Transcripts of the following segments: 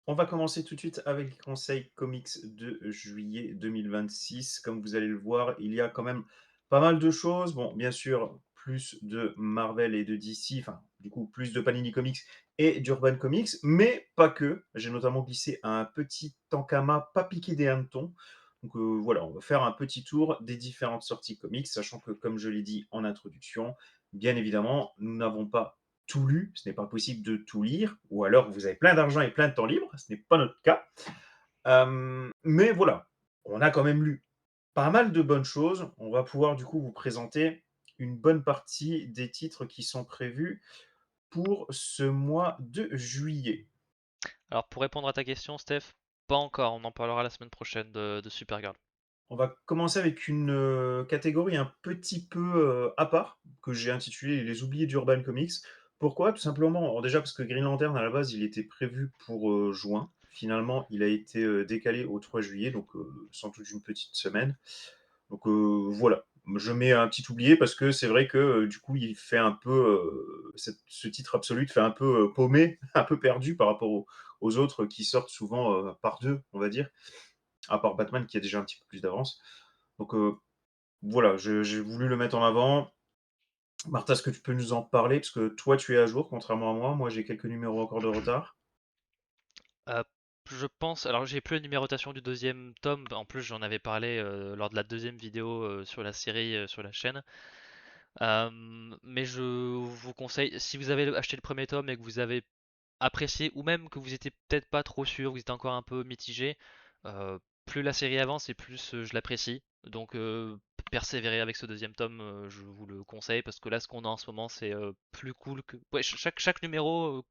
On va commencer tout de suite avec les conseils comics de juillet 2026. Comme vous allez le voir, il y a quand même pas mal de choses. Bon, bien sûr, plus de Marvel et de DC, enfin, du coup, plus de Panini Comics et d'Urban Comics, mais pas que. J'ai notamment glissé un petit Tankama pas piqué des hannetons. Donc voilà, on va faire un petit tour des différentes sorties comics, sachant que, comme je l'ai dit en introduction, bien évidemment, nous n'avons pas tout lu, ce n'est pas possible de tout lire, ou alors vous avez plein d'argent et plein de temps libre, ce n'est pas notre cas. Mais voilà, on a quand même lu pas mal de bonnes choses. On va pouvoir du coup vous présenter une bonne partie des titres qui sont prévus pour ce mois de juillet. Alors pour répondre à ta question, Steph, pas encore, on en parlera la semaine prochaine de Supergirl. On va commencer avec une catégorie un petit peu à part, que j'ai intitulée Les oubliés d'Urban Comics. Pourquoi? Tout simplement, alors déjà parce que Green Lantern, à la base, il était prévu pour juin. Finalement, il a été décalé au 3 juillet, donc sans doute une petite semaine. Donc voilà, je mets un petit oublié parce que c'est vrai que du coup, il fait un peu, ce titre absolu fait un peu paumé, un peu perdu par rapport aux autres qui sortent souvent par deux, on va dire, à part Batman qui a déjà un petit peu plus d'avance. Donc voilà, j'ai voulu le mettre en avant. Martha, est-ce que tu peux nous en parler? Parce que toi, tu es à jour, contrairement à moi. Moi, j'ai quelques numéros encore de retard. Euh, je pense, alors j'ai plus la numérotation du deuxième tome, en plus j'en avais parlé lors de la deuxième vidéo sur la série sur la chaîne. Mais je vous conseille, si vous avez acheté le premier tome et que vous avez apprécié, ou même que vous étiez peut-être pas trop sûr, vous étiez encore un peu mitigé, plus la série avance et plus je l'apprécie. Donc persévérez avec ce deuxième tome, je vous le conseille parce que là ce qu'on a en ce moment c'est plus cool que. Ouais, chaque numéro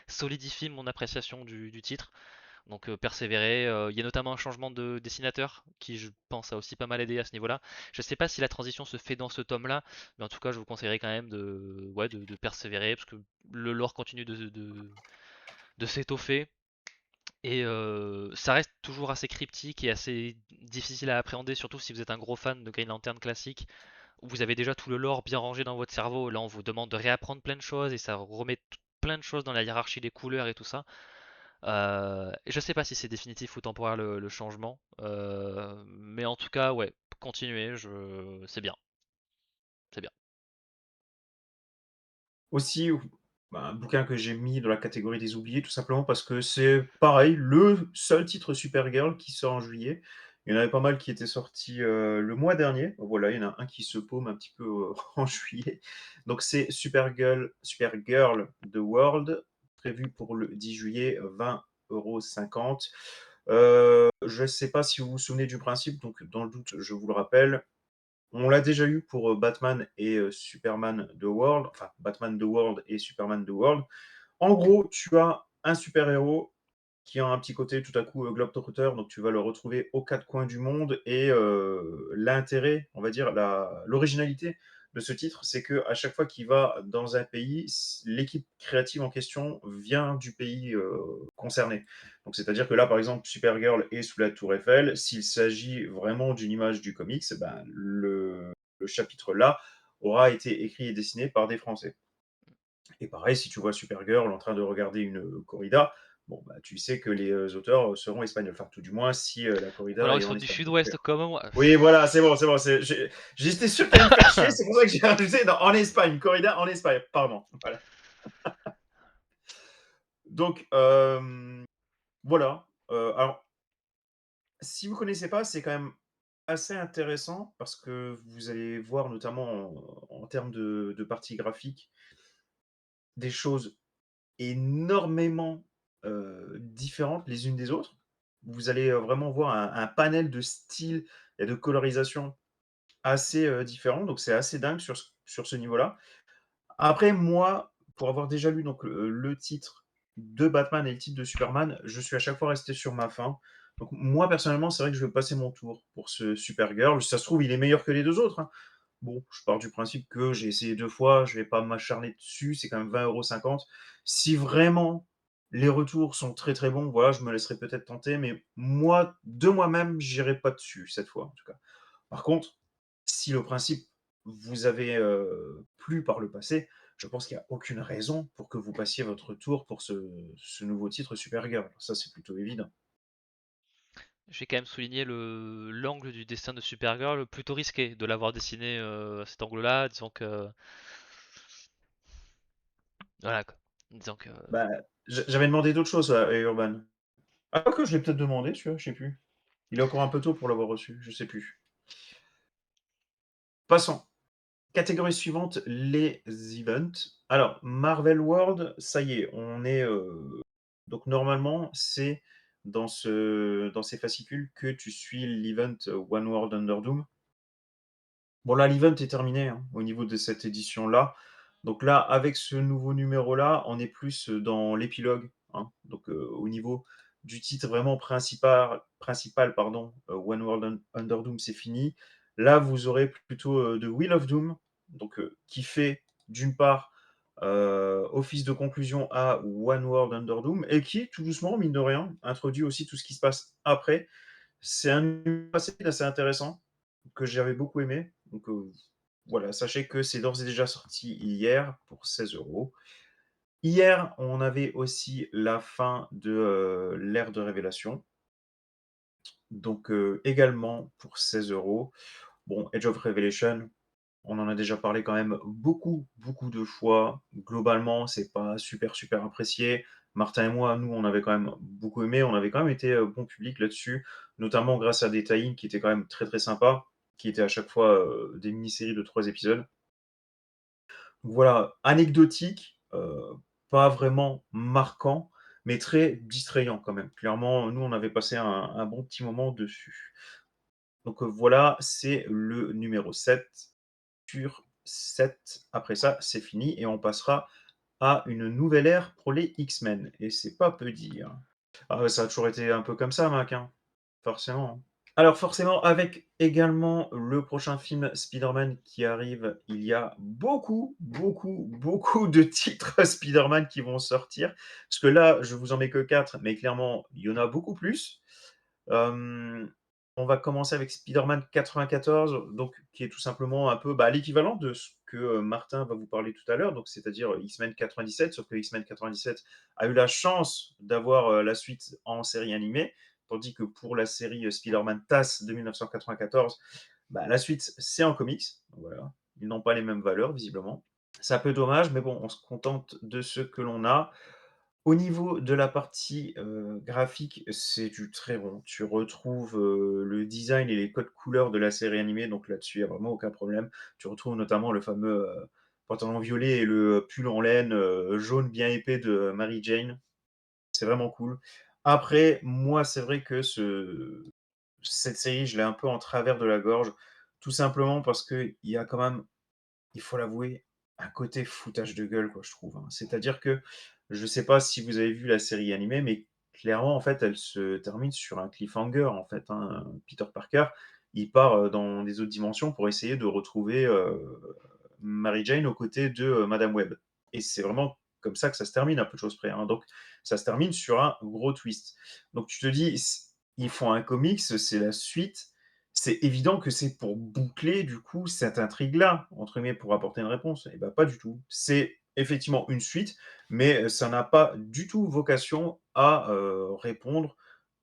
solidifie mon appréciation du titre. Donc persévérer. Il y a notamment un changement de dessinateur qui, je pense, a aussi pas mal aidé à ce niveau-là. Je sais pas si la transition se fait dans ce tome-là, mais en tout cas, je vous conseillerais quand même de persévérer parce que le lore continue de s'étoffer. Et ça reste toujours assez cryptique et assez difficile à appréhender, surtout si vous êtes un gros fan de Green Lantern classique, où vous avez déjà tout le lore bien rangé dans votre cerveau. Là, on vous demande de réapprendre plein de choses et ça remet plein de choses dans la hiérarchie des couleurs et tout ça. Je sais pas si c'est définitif ou temporaire le changement, mais en tout cas, ouais, continuez, c'est bien, c'est bien. Aussi, bah, un bouquin que j'ai mis dans la catégorie des oubliés, tout simplement parce que c'est pareil, le seul titre Supergirl qui sort en juillet. Il y en avait pas mal qui étaient sortis le mois dernier. Voilà, il y en a un qui se paume un petit peu en juillet. Donc c'est Supergirl The World, prévu pour le 10 juillet, 20,50 €. Je ne sais pas si vous vous souvenez du principe, donc dans le doute, je vous le rappelle. On l'a déjà eu pour Batman et Superman The World, enfin Batman The World et Superman The World. En gros, tu as un super-héros qui a un petit côté tout à coup globe-trotteur, donc tu vas le retrouver aux quatre coins du monde. Et l'intérêt, on va dire, l'originalité de ce titre, c'est que à chaque fois qu'il va dans un pays, l'équipe créative en question vient du pays concerné. Donc c'est-à-dire que là, par exemple, Supergirl est sous la Tour Eiffel. S'il s'agit vraiment d'une image du comics, ben, le chapitre là aura été écrit et dessiné par des Français. Et pareil, si tu vois Supergirl en train de regarder une corrida, bon, bah, tu sais que les auteurs seront espagnols. Enfin, tout du moins, si la Ou alors corrida ils est en sont du Espagne. sud-ouest comme moi. Oui, voilà, c'est bon, c'est bon. J'étais sûr que tu allais me faire chier, c'est pour ça que j'ai rajouté en Espagne, corrida en Espagne, pardon. Voilà. Donc, voilà. Alors, si vous ne connaissez pas, c'est quand même assez intéressant parce que vous allez voir, notamment en termes de partie graphique, des choses énormément différentes les unes des autres. Vous allez vraiment voir un panel de styles et de colorisation assez différents. Donc, c'est assez dingue sur ce niveau-là. Après, moi, pour avoir déjà lu donc, le titre de Batman et le titre de Superman, je suis à chaque fois resté sur ma faim. Donc, moi, personnellement, c'est vrai que je vais passer mon tour pour ce Supergirl. Ça se trouve, il est meilleur que les deux autres, hein. Bon, je pars du principe que j'ai essayé deux fois, je vais pas m'acharner dessus, c'est quand même 20,50 €. Si vraiment les retours sont très très bons, voilà, je me laisserai peut-être tenter, mais moi, de moi-même, j'irai pas dessus cette fois, en tout cas. Par contre, si le principe vous avez plu par le passé, je pense qu'il y a aucune raison pour que vous passiez votre tour pour ce nouveau titre Supergirl. Ça, c'est plutôt évident. J'ai quand même souligné l'angle du destin de Supergirl plutôt risqué de l'avoir dessiné à cet angle-là, disons que voilà quoi. Disons que Bah, j'avais demandé d'autres choses à Urban. Ah quoique, je l'ai peut-être demandé celui-là, je sais plus. Il est encore un peu tôt pour l'avoir reçu, je sais plus. Passons. Catégorie suivante, les events. Alors, Marvel World, ça y est, on est, donc normalement, c'est dans ces fascicules que tu suis l'event One World Under Doom. Bon là, l'event est terminé, hein, au niveau de cette édition-là. Donc là, avec ce nouveau numéro-là, on est plus dans l'épilogue, hein. Donc, au niveau du titre vraiment principal pardon, One World Under Doom, c'est fini. Là, vous aurez plutôt, The Wheel of Doom, donc, qui fait d'une part, office de conclusion à One World Under Doom et qui, tout doucement, mine de rien, introduit aussi tout ce qui se passe après. C'est un numéro assez intéressant que j'avais beaucoup aimé. Donc, voilà, sachez que c'est d'ores et déjà sorti hier pour 16 €. Hier, on avait aussi la fin de l'ère de révélation, donc également pour 16 €. Bon, Age of Revelation, on en a déjà parlé quand même beaucoup, beaucoup de fois. Globalement, c'est pas super, super apprécié. Martin et moi, nous, on avait quand même beaucoup aimé. On avait quand même été bon public là-dessus, notamment grâce à des tie qui étaient quand même très, très sympas, qui étaient à chaque fois des mini-séries de 3 épisodes. Donc voilà, anecdotique, pas vraiment marquant, mais très distrayant quand même. Clairement, nous, on avait passé un bon petit moment dessus. Donc voilà, c'est le numéro 7 sur 7. Après ça, c'est fini et on passera à une nouvelle ère pour les X-Men et c'est pas peu dire. Ah ouais, ça a toujours été un peu comme ça, Mac, hein, forcément, hein. Alors forcément, avec également le prochain film Spider-Man qui arrive, il y a beaucoup, beaucoup, beaucoup de titres Spider-Man qui vont sortir. Parce que là, je vous en mets que 4, mais clairement, il y en a beaucoup plus. Hem, on va commencer avec Spider-Man 94, donc qui est tout simplement un peu, bah, l'équivalent de ce que, Martin va vous parler tout à l'heure, donc c'est-à-dire, X-Men 97, sauf que X-Men 97 a eu la chance d'avoir, la suite en série animée, tandis que pour la série, Spider-Man TAS de 1994, bah, la suite, c'est en comics. Voilà, ils n'ont pas les mêmes valeurs visiblement. C'est un peu dommage, mais bon, on se contente de ce que l'on a. Au niveau de la partie, graphique, c'est du très bon. Tu retrouves, le design et les codes couleurs de la série animée, donc là-dessus, il y a vraiment aucun problème. Tu retrouves notamment le fameux, pantalon violet et le pull en laine, jaune bien épais de Mary Jane. C'est vraiment cool. Après, moi, c'est vrai que cette série, je l'ai un peu en travers de la gorge, tout simplement parce qu'il y a quand même, il faut l'avouer, un côté foutage de gueule, quoi, je trouve, hein. C'est-à-dire que, je sais pas si vous avez vu la série animée, mais clairement, en fait, elle se termine sur un cliffhanger, en fait, hein. Peter Parker, il part, dans des autres dimensions pour essayer de retrouver, Mary Jane aux côtés de, Madame Web et c'est vraiment comme ça que ça se termine, à peu de choses près, hein. Donc ça se termine sur un gros twist. Donc tu te dis: «S Ils font un comics, c'est la suite, c'est évident que c'est pour boucler du coup cette intrigue-là, entre guillemets, pour apporter une réponse. Et ben pas du tout. C'est effectivement une suite, mais ça n'a pas du tout vocation à répondre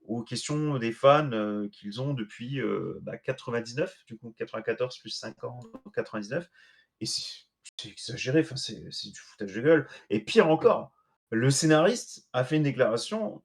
aux questions des fans qu'ils ont depuis 99, du coup 94 plus 5 ans, 99. Et c'est exagéré, enfin, c'est du foutage de gueule. Et pire encore, le scénariste a fait une déclaration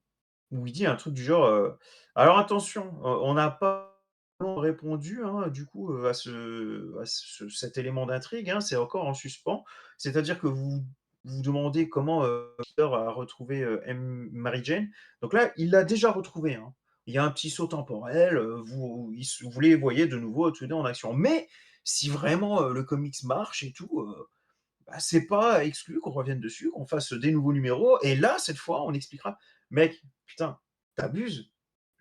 où il dit un truc du genre, «Alors attention, on n'a pas répondu, hein, du coup, à cet élément d'intrigue, hein, c'est encore en suspens. C'est-à-dire que vous demandez comment, Peter a retrouvé, Mary Jane. Donc là, il l'a déjà retrouvée, hein. Il y a un petit saut temporel, vous les voyez de nouveau tous les 2 en action. Mais si vraiment, le comics marche et tout, bah, c'est pas exclu qu'on revienne dessus, qu'on fasse des nouveaux numéros et là, cette fois, on expliquera. Mec, putain, tu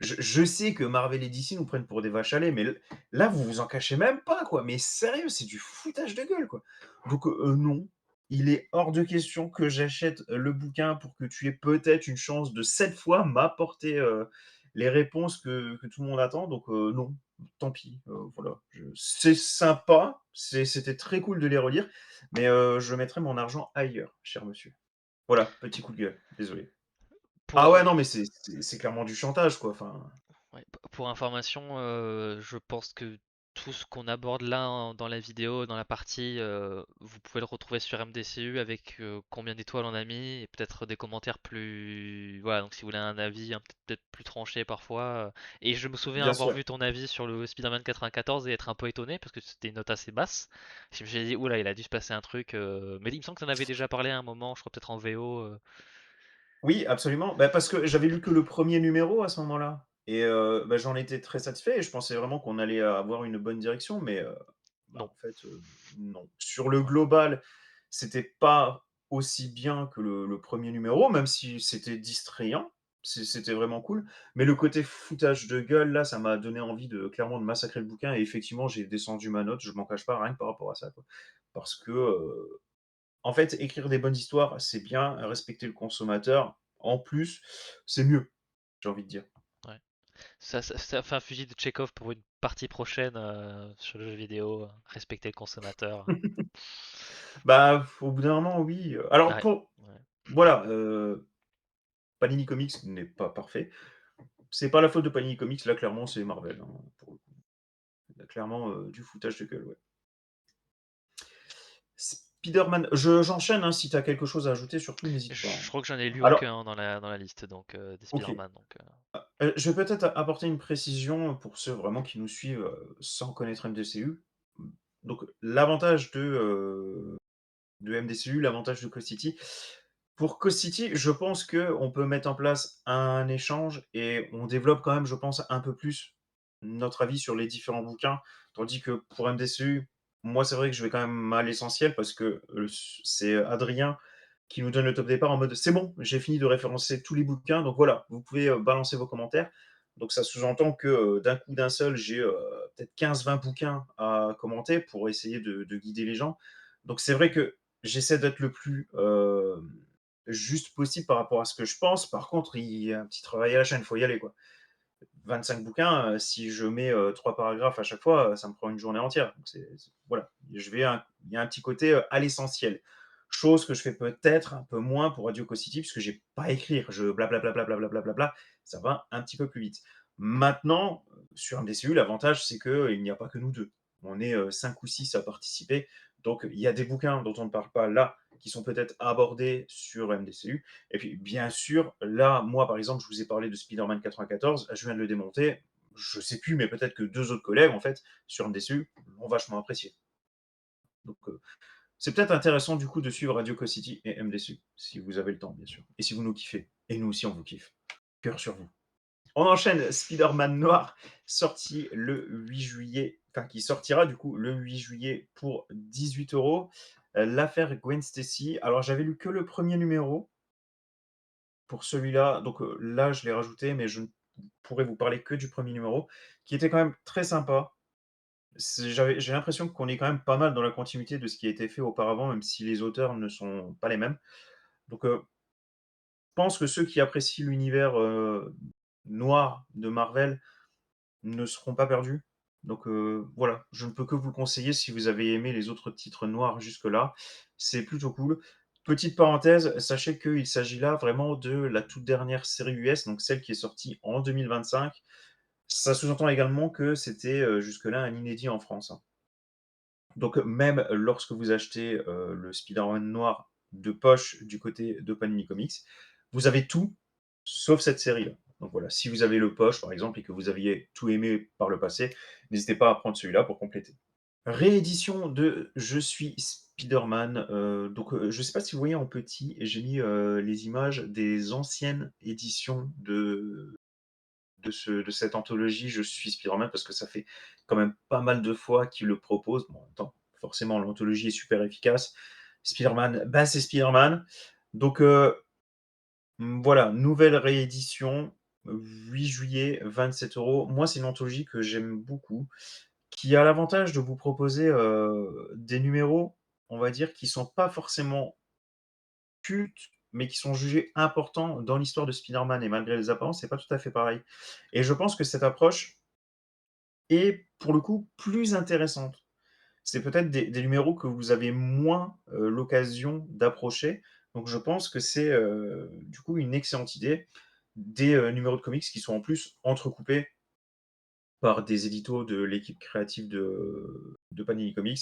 je sais que Marvel et DC nous prennent pour des vaches à lait, mais là, vous vous en cachez même pas, quoi. Mais sérieux, c'est du foutage de gueule, quoi. Donc, non, il est hors de question que j'achète le bouquin pour que tu aies peut-être une chance de cette fois m'apporter, les réponses que tout le monde attend, donc non, tant pis, voilà. Je c'est sympa, c'était très cool de les relire, mais je mettrai mon argent ailleurs, cher monsieur. Voilà, petit coup de gueule, désolé. Ah Pour, ouais, non, mais c'est clairement du chantage, quoi, enfin, ouais, pour information, je pense que tout ce qu'on aborde là dans la vidéo, dans la partie, vous pouvez le retrouver sur MDCU avec combien d'étoiles on a mis et peut-être des commentaires plus. Voilà, donc si vous voulez un avis peut-être plus tranché parfois. Et je me souviens bien avoir sûr. vu ton avis sur le Spider-Man 94 et être un peu étonné parce que c'était une note assez basse. Je me suis dit, oula, il a dû se passer un truc. Mais il me semble que tu en avais déjà parlé à un moment, je crois peut-être en VO. Oui, absolument. Bah, parce que j'avais lu que le premier numéro à ce moment-là et bah, j'en étais très satisfait et je pensais vraiment qu'on allait avoir une bonne direction, mais bah, Non. en fait, non. Sur le global, c'était pas aussi bien que le 1er numéro, même si c'était distrayant, c'était vraiment cool. Mais le côté foutage de gueule, là, ça m'a donné envie de clairement de massacrer le bouquin et effectivement, j'ai descendu ma note, je m'en cache pas, rien que par rapport à ça, quoi. Parce que, en fait, écrire des bonnes histoires, c'est bien, respecter le consommateur, en plus, c'est mieux, j'ai envie de dire. Ouais. Ça fait un fusil de Chekhov pour une partie prochaine sur le jeu vidéo. Respecter le consommateur. Bah, au bout d'un moment, oui, alors Ouais. pour Ouais. voilà, Panini Comics n'est pas parfait. C'est pas la faute de Panini Comics, là, clairement, c'est Marvel, hein, pour le coup. Là, clairement, du foutage de gueule, ouais. Spider-Man, j'enchaîne, hein, si tu as quelque chose à ajouter, surtout n'hésite pas, Je hein. crois que j'en ai lu Alors aucun dans la liste donc des OK, Spider-Man donc. je vais peut-être apporter une précision pour ceux vraiment qui nous suivent, sans connaître MDCU. Donc l'avantage de MDCU, l'avantage de Coast City. Pour Coast City, je pense qu'on peut mettre en place un échange et on développe quand même, je pense, un peu plus notre avis sur les différents bouquins. Tandis que pour MDCU, moi, c'est vrai que je vais quand même à l'essentiel parce que c'est Adrien qui nous donne le top départ en mode c'est bon, j'ai fini de référencer tous les bouquins, donc voilà, vous pouvez balancer vos commentaires. Donc ça sous-entend que d'un coup d'un seul, j'ai peut-être 15-20 bouquins à commenter pour essayer de guider les gens. Donc c'est vrai que j'essaie d'être le plus juste possible par rapport à ce que je pense. Par contre, il y a un petit travail à la chaîne, il faut y aller, quoi. 25 bouquins, si je mets 3 paragraphes à chaque fois, ça me prend une journée entière. Donc voilà, il y a un petit côté à l'essentiel. Chose que je fais peut-être un peu moins pour Radio City, puisque j'ai pas à écrire. Je blablabla, blablabla, ça va un petit peu plus vite. Maintenant, sur MDCU, l'avantage, c'est qu'il n'y a pas que nous deux. On est 5 ou 6 à participer. Donc, il y a des bouquins dont on ne parle pas là, qui sont peut-être abordés sur MDCU. Et puis, bien sûr, là, moi, par exemple, je vous ai parlé de Spider-Man 94, je viens de le démonter. Je sais plus, mais peut-être que deux autres collègues, en fait, sur MDCU, l'ont vachement apprécié. Donc, c'est peut-être intéressant, du coup, de suivre Radio City et MDCU, si vous avez le temps, bien sûr. Et si vous nous kiffez. Et nous aussi, on vous kiffe. Cœur sur vous. On enchaîne Spider-Man Noir, sorti le 8 juillet, enfin qui sortira du coup le 8 juillet pour 18 €. L'affaire Gwen Stacy. Alors j'avais lu que le premier numéro pour celui-là, donc là je l'ai rajouté, mais je ne pourrais vous parler que du premier numéro, qui était quand même très sympa. J'ai l'impression qu'on est quand même pas mal dans la continuité de ce qui a été fait auparavant, même si les auteurs ne sont pas les mêmes. Donc je pense que ceux qui apprécient l'univers noir de Marvel ne seront pas perdus. Donc voilà, je ne peux que vous le conseiller si vous avez aimé les autres titres noirs jusque-là. C'est plutôt cool. Petite parenthèse, sachez qu'il s'agit là vraiment de la toute dernière série US, donc celle qui est sortie en 2025. Ça sous-entend également que c'était jusque-là un inédit en France, hein. Donc même lorsque vous achetez le Spider-Man noir de poche du côté de Panini Comics, vous avez tout sauf cette série-là. Donc voilà, si vous avez le poche par exemple et que vous aviez tout aimé par le passé, n'hésitez pas à prendre celui-là pour compléter. Réédition de Je suis Spider-Man. Donc je ne sais pas si vous voyez en petit, j'ai mis les images des anciennes éditions de cette anthologie Je suis Spider-Man parce que ça fait quand même pas mal de fois qu'il le propose. Bon, en même temps, forcément, l'anthologie est super efficace. Spider-Man, bah, c'est Spider-Man. Donc, voilà, nouvelle réédition, 8 juillet, 27 €. Moi, c'est une anthologie que j'aime beaucoup, qui a l'avantage de vous proposer des numéros, on va dire, qui sont pas forcément cultes, mais qui sont jugés importants dans l'histoire de Spider-Man et malgré les apparences, c'est pas tout à fait pareil et je pense que cette approche est, pour le coup, plus intéressante. C'est peut-être des numéros que vous avez moins, l'occasion d'approcher, donc je pense que c'est, du coup, une excellente idée. Des, numéros de comics qui sont en plus entrecoupés par des éditos de l'équipe créative de Panini Comics.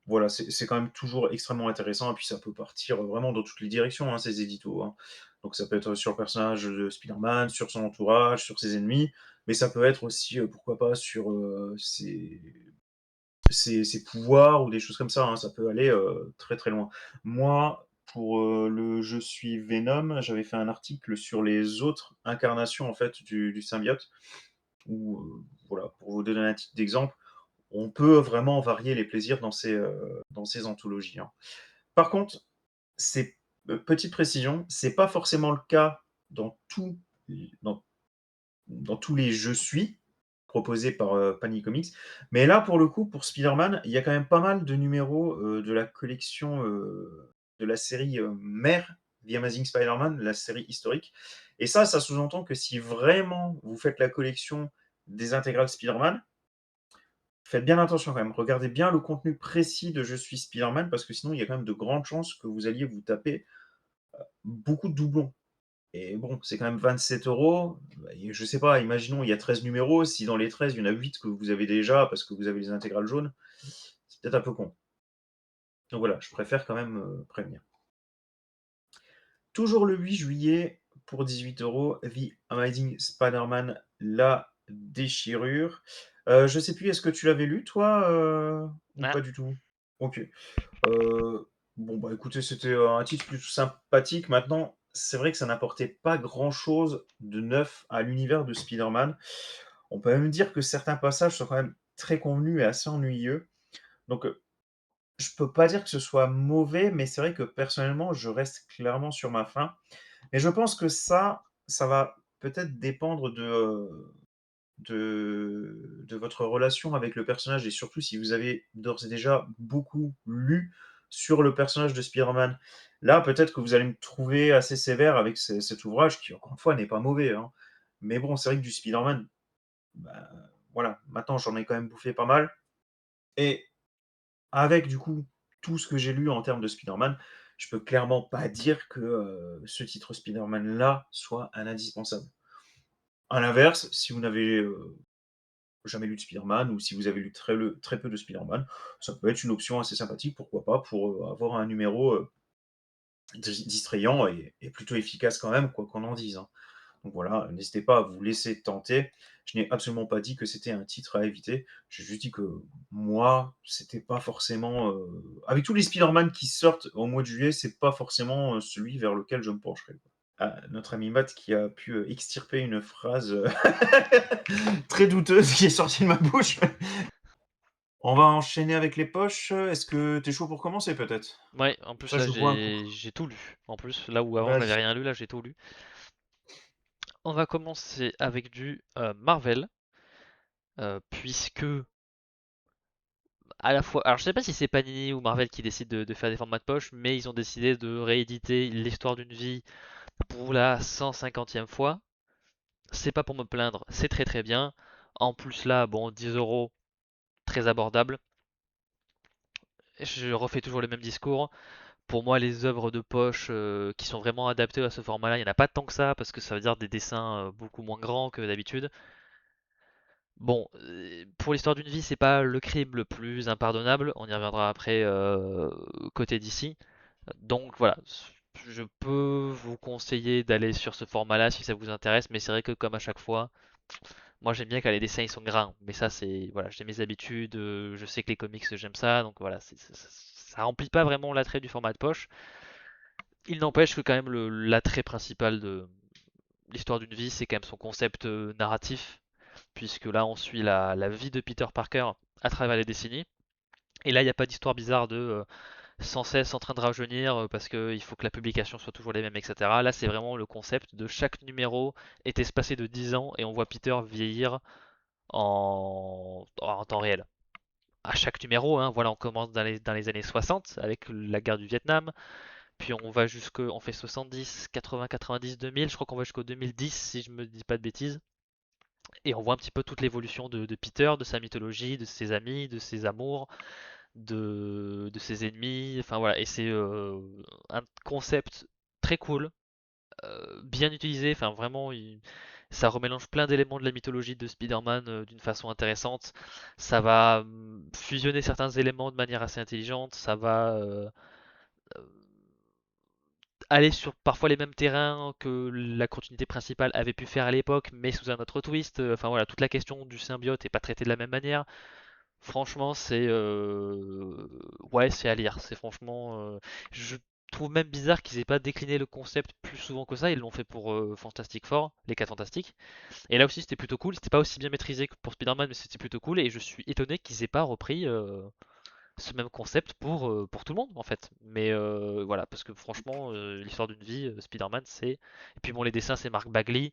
Voilà, c'est quand même toujours extrêmement intéressant et puis ça peut partir vraiment dans toutes les directions, hein, ces éditos, hein. Donc ça peut être sur le personnage de Spider-Man, sur son entourage, sur ses ennemis, mais ça peut être aussi, pourquoi pas sur, ses pouvoirs ou des choses comme ça, hein. Ça peut aller, très, très loin. Moi, pour, le «Je suis Venom», j'avais fait un article sur les autres incarnations, en fait, du symbiote où, voilà, pour vous donner un titre d'exemple, on peut vraiment varier les plaisirs dans ces anthologies, hein. Par contre, c'est petite précision, c'est pas forcément le cas dans tous dans dans tous les «Je suis» proposés par, Panini Comics, mais là, pour le coup, pour Spider-Man, il y a quand même pas mal de numéros, de la collection, de la série, mère The Amazing Spider-Man, la série historique et ça sous-entend que si vraiment vous faites la collection des intégrales Spider-Man, faites bien attention quand même. Regardez bien le contenu précis de «Je suis Spider-Man» parce que sinon il y a quand même de grandes chances que vous alliez vous taper beaucoup de doublons et bon, c'est quand même 27 €. Et je sais pas, imaginons il y a 13 numéros, si dans les 13 il y en a 8 que vous avez déjà parce que vous avez les intégrales jaunes, c'est peut-être un peu con. Donc voilà, je préfère quand même, prévenir. Toujours le 8 juillet pour 18 €, The Amazing Spider-Man, la déchirure. Je sais plus, est-ce que tu l'avais lu toi, ou Ah, pas du tout? OK. Bon, bah, écoutez, c'était, un titre plutôt sympathique. Maintenant, c'est vrai que ça n'apportait pas grand-chose de neuf à l'univers de Spider-Man. On peut même dire que certains passages sont quand même très convenus et assez ennuyeux. Donc, je peux pas dire que ce soit mauvais, mais c'est vrai que personnellement, je reste clairement sur ma faim. Et je pense que ça va peut-être dépendre de votre relation avec le personnage et surtout si vous avez d'ores et déjà beaucoup lu sur le personnage de Spider-Man. Là, peut-être que vous allez me trouver assez sévère avec cet ouvrage qui, encore une fois, n'est pas mauvais, hein. Mais bon, c'est vrai que du Spider-Man, bah, voilà, maintenant j'en ai quand même bouffé pas mal. Et avec du coup tout ce que j'ai lu en termes de Spider-Man, je peux clairement pas dire que ce titre Spider-Man là soit un indispensable. À l'inverse, si vous n'avez jamais lu de Spider-Man ou si vous avez lu très peu de Spider-Man, ça peut être une option assez sympathique, pourquoi pas, pour avoir un numéro distrayant et plutôt efficace quand même, quoi qu'on en dise, hein. Donc voilà, n'hésitez pas à vous laisser tenter. Je n'ai absolument pas dit que c'était un titre à éviter. J'ai juste dit que moi, c'était pas forcément. Avec tous les Spider-Man qui sortent au mois de juillet, c'est pas forcément celui vers lequel je me pencherai. Ah, notre ami Matt qui a pu extirper une phrase très douteuse qui est sortie de ma bouche. On va enchaîner avec les poches. Est-ce que tu es chaud pour commencer peut-être? ouais, en Comme plus ça, là je bois un coup. j'ai tout lu. En plus, là où avant j'avais Vas-y. rien lu, là j'ai tout lu. On va commencer avec du Marvel, puisque à la fois, alors je sais pas si c'est Panini ou Marvel qui décide de faire des formats de poche, mais ils ont décidé de rééditer l'histoire d'une vie pour la 150e fois. C'est pas pour me plaindre, c'est très très bien. En plus là, bon, 10 €, très abordable. Je refais toujours le même discours. Pour moi, les œuvres de poche qui sont vraiment adaptées à ce format-là, il n'y en a pas tant que ça, parce que ça veut dire des dessins beaucoup moins grands que d'habitude. Bon, pour l'histoire d'une vie, c'est pas le crime le plus impardonnable, on y reviendra après côté d'ici. Donc voilà, je peux vous conseiller d'aller sur ce format-là si ça vous intéresse, mais c'est vrai que comme à chaque fois, moi j'aime bien quand les dessins ils sont gras, mais ça c'est voilà, j'ai mes habitudes, je sais que les comics j'aime ça, donc voilà, ça remplit pas vraiment l'attrait du format de poche. Il n'empêche que quand même l'attrait principal de l'histoire d'une vie, c'est quand même son concept narratif, puisque là on suit la vie de Peter Parker à travers les décennies. Et là, il n'y a pas d'histoire bizarre de sans cesse en train de rajeunir parce qu'il faut que la publication soit toujours les mêmes, etc. Là, c'est vraiment le concept de chaque numéro est espacé de 10 ans et on voit Peter vieillir en temps réel. À chaque numéro, hein, voilà, on commence dans les années 60 avec la guerre du Vietnam. puis on fait 70, 80, 90, 2000, je crois qu'on va jusqu'au 2010 si je me dis pas de bêtises. Et on voit un petit peu toute l'évolution de Peter, de sa mythologie, de ses amis, de ses amours, de ses ennemis. Enfin voilà, et c'est un concept très cool, bien utilisé. Enfin vraiment, ça remélange plein d'éléments de la mythologie de Spider-Man d'une façon intéressante. Ça va fusionner certains éléments de manière assez intelligente. Ça va aller sur parfois les mêmes terrains que la continuité principale avait pu faire à l'époque, mais sous un autre twist. Enfin voilà, toute la question du symbiote est pas traitée de la même manière. Franchement, ouais, c'est à lire. C'est franchement, je trouve même bizarre qu'ils aient pas décliné le concept plus souvent que ça. Ils l'ont fait pour Fantastic Four, les 4 Fantastiques. Et là aussi, c'était plutôt cool. C'était pas aussi bien maîtrisé que pour Spider-Man, mais c'était plutôt cool. Et je suis étonné qu'ils aient pas repris ce même concept pour tout le monde en fait. Mais voilà, parce que franchement, l'histoire d'une vie, Spider-Man, c'est. Et puis bon, les dessins, c'est Mark Bagley.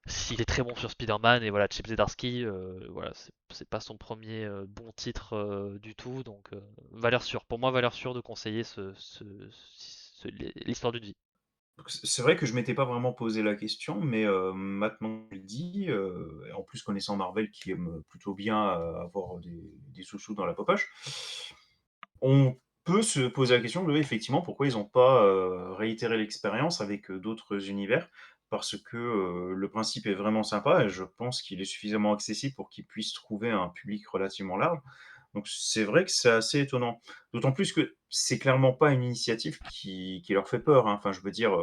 S'il est très bon sur Spider-Man, et voilà, Chip Zdarsky, voilà, c'est pas son premier bon titre du tout, donc valeur sûre. Pour moi, valeur sûre de conseiller l'histoire d'une vie. Donc c'est vrai que je m'étais pas vraiment posé la question, mais maintenant que tu le dis, et en plus connaissant Marvel qui aime plutôt bien, avoir des chouchous dans la popoche, on peut se poser la question de effectivement pourquoi ils ont pas, réitéré l'expérience avec, d'autres univers. Parce que, le principe est vraiment sympa et je pense qu'il est suffisamment accessible pour qu'ils puissent trouver un public relativement large. Donc c'est vrai que c'est assez étonnant. D'autant plus que c'est clairement pas une initiative qui leur fait peur, hein. Enfin, je veux dire,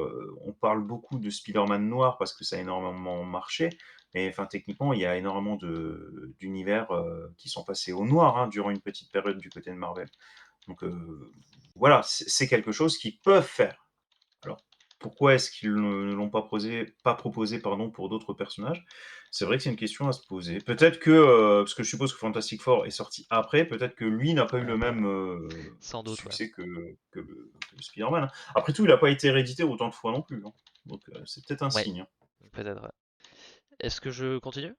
on parle beaucoup de Spider-Man noir parce que ça a énormément marché, mais enfin, techniquement, il y a énormément d'univers, qui sont passés au noir, hein, durant une petite période du côté de Marvel. Donc voilà, c'est quelque chose qu'ils peuvent faire. Alors, pourquoi est-ce qu'ils ne l'ont pas proposé pardon, pour d'autres personnages? C'est vrai que c'est une question à se poser. Peut-être que, parce que je suppose que Fantastic Four est sorti après, peut-être que lui n'a pas eu le même Sans doute, ouais. succès que Spider-Man, hein. Après tout, il n'a pas été réédité autant de fois non plus, hein. Donc c'est peut-être un Ouais, signe, hein. peut-être, ouais. Est-ce que je continue?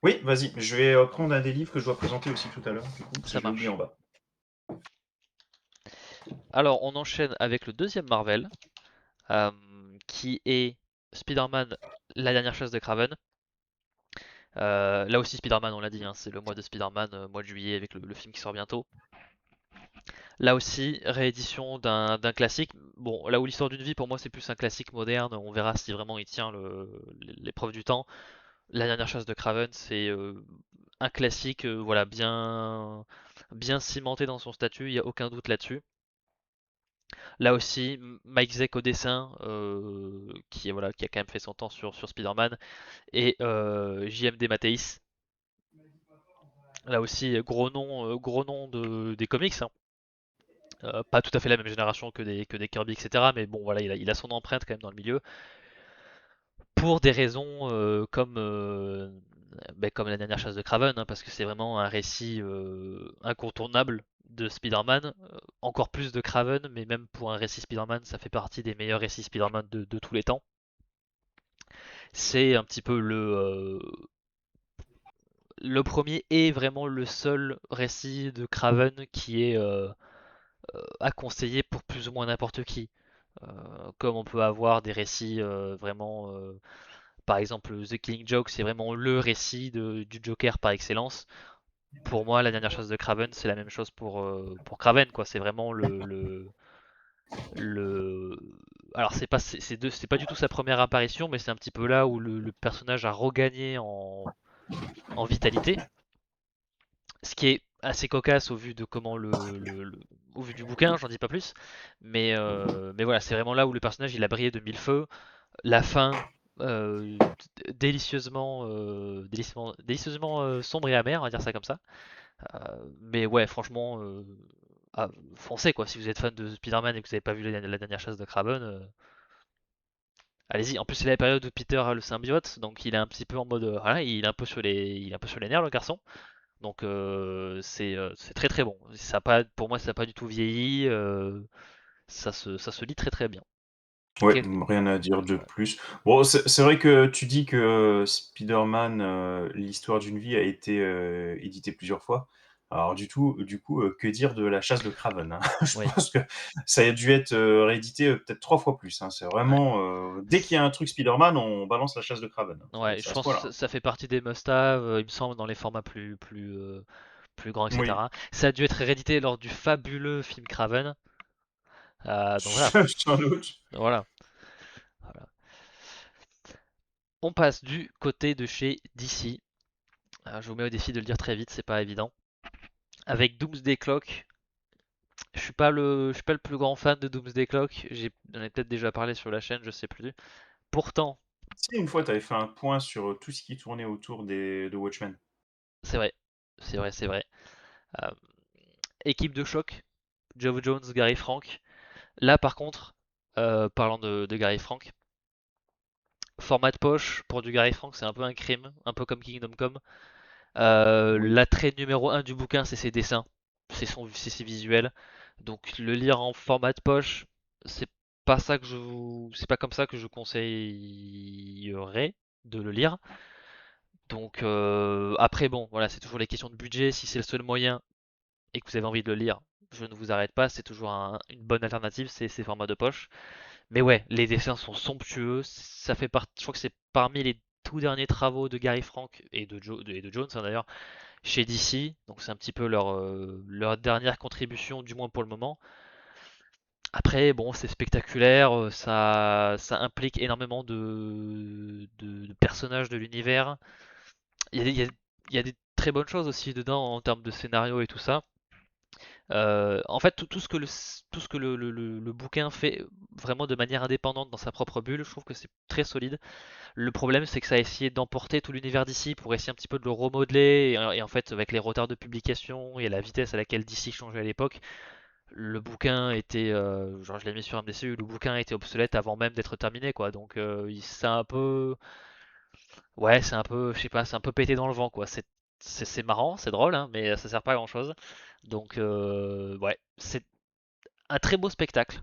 Oui, vas-y, je vais prendre un des livres que je dois présenter aussi tout à l'heure, du coup, parce que Ça je l'ai oublié en marche. bas. Alors, on enchaîne avec le deuxième Marvel, euh, qui est Spider-Man, la dernière chasse de Kraven. Là aussi, Spider-Man, on l'a dit, hein, c'est le mois de Spider-Man, mois de juillet, avec le film qui sort bientôt. Là aussi, réédition d'un classique. Bon, là où l'histoire d'une vie, pour moi, c'est plus un classique moderne. On verra si vraiment il tient l'épreuve du temps. La dernière chasse de Kraven, c'est un classique, voilà, bien cimenté dans son statut. Il n'y a aucun doute là-dessus. Là aussi, Mike Zeck au dessin, voilà, qui a quand même fait son temps sur Spider-Man, et JMD Mathéis. Là aussi, gros nom des comics, hein. Pas tout à fait la même génération que des Kirby, etc. Mais bon, voilà, il a son empreinte quand même dans le milieu. Pour des raisons comme la dernière chasse de Kraven, hein, parce que c'est vraiment un récit incontournable de Spider-Man. Encore plus de Kraven, mais même pour un récit Spider-Man, ça fait partie des meilleurs récits Spider-Man de tous les temps. C'est un petit peu le premier et vraiment le seul récit de Kraven qui est à conseiller pour plus ou moins n'importe qui. Comme on peut avoir des récits vraiment, par exemple The Killing Joke, c'est vraiment le récit du Joker par excellence. Pour moi, la dernière chasse de Kraven, c'est la même chose pour Kraven, quoi. C'est vraiment le... Alors c'est pas du tout sa première apparition, mais c'est un petit peu là où le personnage a regagné en vitalité, ce qui est assez cocasse au vu de comment au vu du bouquin, j'en dis pas plus, mais voilà, c'est vraiment là où le personnage il a brillé de mille feux. La fin, délicieusement sombre et amère, on va dire ça comme ça. Mais ouais, franchement, foncez quoi. Si vous êtes fan de Spider-Man et que vous n'avez pas vu la dernière chasse de Kraven, allez-y. En plus, c'est la période où Peter a le symbiote, donc il est un petit peu en mode, voilà, il est un peu sur les nerfs le garçon. Donc c'est très très bon. Pour moi, ça n'a pas du tout vieilli. Ça se lit très très bien. Ouais, Quel- rien à dire de ouais. plus. Bon, c'est vrai que tu dis que Spider-Man, l'histoire d'une vie a été édité plusieurs fois. Alors du coup, que dire de La Chasse de Craven, hein? Je Oui, pense que ça a dû être, réédité, peut-être 3 fois plus, hein. C'est ouais. vraiment, dès qu'il y a un truc Spider-Man, on balance La Chasse de Craven, hein. Ouais, C'est je à ce pense point-là, que hein. ça fait partie des must-have, il me semble, dans les formats plus grands, Oui, etc. Ça a dû être réédité lors du fabuleux film Craven. Donc voilà. sans doute. Voilà. Voilà. On passe du côté de chez DC. Je vous mets au défi de le dire très vite, c'est pas évident. Avec Doomsday Clock, je suis pas le plus grand fan de Doomsday Clock. J'en ai peut-être déjà parlé sur la chaîne, je sais plus. Pourtant, Si une fois tu avais fait un point sur, tout ce qui tournait autour de Watchmen. c'est vrai, c'est vrai. Euh, Équipe de choc, Geoff Jones, Gary Frank. Là, par contre, parlant de Gary Frank, format de poche pour du Gary Frank, c'est un peu un crime, un peu comme Kingdom Come. Oui. L'attrait numéro un du bouquin, c'est ses dessins, c'est ses visuels. Donc le lire en format de poche, c'est c'est pas comme ça que je conseillerais de le lire. Donc après bon, voilà, c'est toujours les questions de budget. Si c'est le seul moyen et que vous avez envie de le lire, je ne vous arrête pas. C'est toujours une bonne alternative, c'est ces formats de poche. Mais ouais, les dessins sont somptueux. Ça fait partie, je crois que c'est parmi les tout derniers travaux de Gary Frank et de Jones, hein, d'ailleurs, chez DC. Donc c'est un petit peu leur dernière contribution, du moins pour le moment. Après, bon, c'est spectaculaire, ça implique énormément de personnages de l'univers. Il y a, il y a des très bonnes choses aussi dedans en termes de scénario et tout ça. En fait, tout ce que tout ce que le bouquin fait vraiment de manière indépendante dans sa propre bulle, je trouve que c'est très solide. Le problème, c'est que ça a essayé d'emporter tout l'univers d'ici pour essayer un petit peu de le remodeler. Et en fait, avec les retards de publication et la vitesse à laquelle DC changeait à l'époque, le bouquin était, genre je l'ai mis sur MDCU, le bouquin était obsolète avant même d'être terminé, quoi. Donc, c'est un peu, ouais, c'est un peu, je sais pas, c'est un peu pété dans le vent, quoi. C'est marrant, c'est drôle, hein, mais ça sert pas à grand chose. Donc, ouais, c'est un très beau spectacle,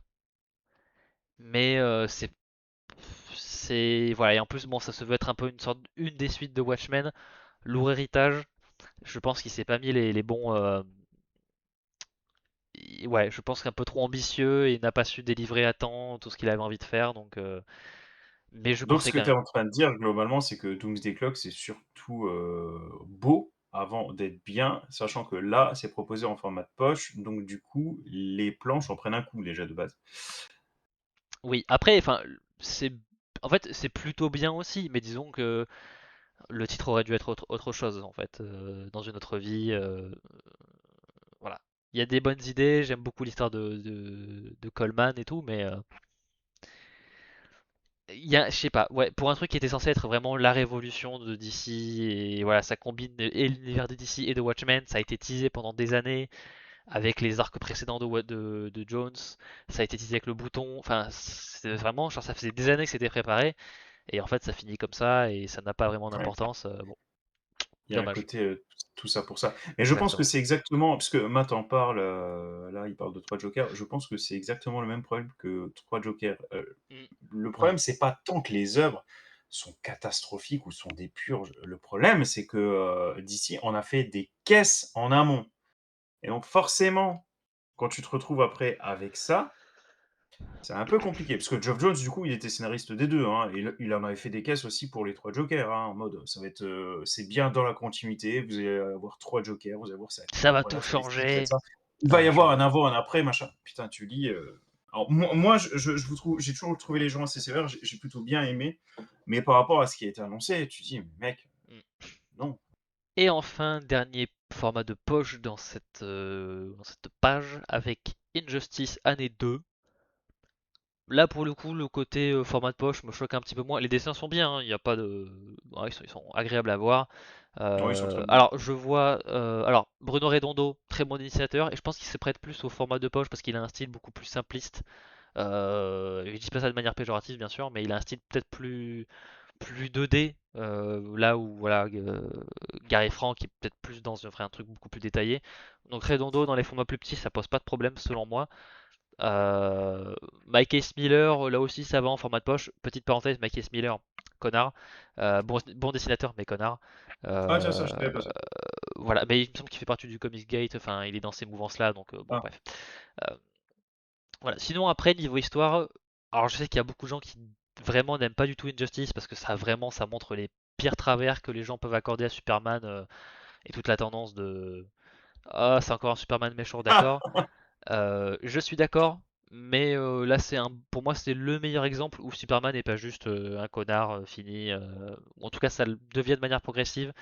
mais voilà. Et en plus, bon, ça se veut être un peu une des suites de Watchmen, lourd héritage. Je pense qu'il s'est pas mis les bons, ouais, je pense qu'un peu trop ambitieux et n'a pas su délivrer à temps tout ce qu'il avait envie de faire. Donc, mais je Donc ce conseille que quand tu es même. en train de dire globalement, c'est que Doomsday Clock, c'est surtout, beau avant d'être bien, sachant que là, c'est proposé en format de poche, donc du coup, les planches en prennent un coup déjà de base. Oui, après, enfin, c'est, en fait, c'est plutôt bien aussi, mais disons que le titre aurait dû être autre chose, en fait, dans une autre vie. Voilà. Il y a des bonnes idées, j'aime beaucoup l'histoire de Coleman et tout, mais je sais pas, ouais, pour un truc qui était censé être vraiment la révolution de DC, et voilà, ça combine et l'univers de DC et de Watchmen, ça a été teasé pendant des années avec les arcs précédents de Jones, ça a été teasé avec le bouton, enfin, c'est vraiment, genre, ça faisait des années que c'était préparé, et en fait, ça finit comme ça, et ça n'a pas vraiment Ouais, d'importance, bon, il y a un dommage, côté, tout ça pour ça. Mais je pense que exactement. c'est exactement parce que Matt en parle, là, il parle de 3 jokers, je pense que c'est exactement le même problème que 3 jokers. Mm. Le Ouais. problème, c'est pas tant que les œuvres sont catastrophiques ou sont des purges. Le problème, c'est que, DC en a fait des caisses en amont et donc forcément, quand tu te retrouves après avec ça, c'est un peu compliqué. Parce que Geoff Jones, du coup, il était scénariste des 2, hein. Il en avait fait des caisses aussi pour les 3 Jokers, hein, en mode, ça va être, c'est bien dans la continuité, vous allez avoir 3 Jokers, vous allez voir, ça va être Ça va tout incroyable, ça va être ci, ça va être changer, ça. Il ça va y va avoir changer. un avant, un après, machin. Putain, tu lis, alors moi je vous trouve j'ai toujours trouvé les gens assez sévères, j'ai plutôt bien aimé, mais par rapport à ce qui a été annoncé, tu dis: «Mec, Mm. non». Et enfin, dernier format de poche dans cette page avec Injustice année 2. Là, pour le coup, le côté format de poche me choque un petit peu moins. Les dessins sont bien, hein, il n'y a pas de. Ouais, ils sont agréables à voir. Oui, ils sont très bons. Alors, je vois. Alors, Bruno Redondo, très bon initiateur, et je pense qu'il se prête plus au format de poche parce qu'il a un style beaucoup plus simpliste. Je dis pas ça de manière péjorative, bien sûr, mais il a un style peut-être plus 2D, là où voilà, Gary Frank est peut-être plus dans un truc beaucoup plus détaillé. Donc Redondo dans les formats plus petits, ça pose pas de problème selon moi. Euh, Mike S. Miller, là aussi ça va en format de poche. Petite parenthèse, Mike S. Miller, connard. Bon dessinateur, mais connard. Ah tiens, ça, Euh, je savais pas ça. voilà, mais il me semble qu'il fait partie du Comics Gate, enfin il est dans ces mouvances-là, donc bon Ah. bref. Euh, voilà. Sinon après niveau histoire, alors je sais qu'il y a beaucoup de gens qui vraiment n'aiment pas du tout Injustice parce que ça vraiment ça montre les pires travers que les gens peuvent accorder à Superman et toute la tendance de ah c'est encore un Superman méchant, d'accord. Je suis d'accord, mais là c'est pour moi c'est le meilleur exemple où Superman n'est pas juste un connard fini, ou en tout cas ça le devient de manière progressive.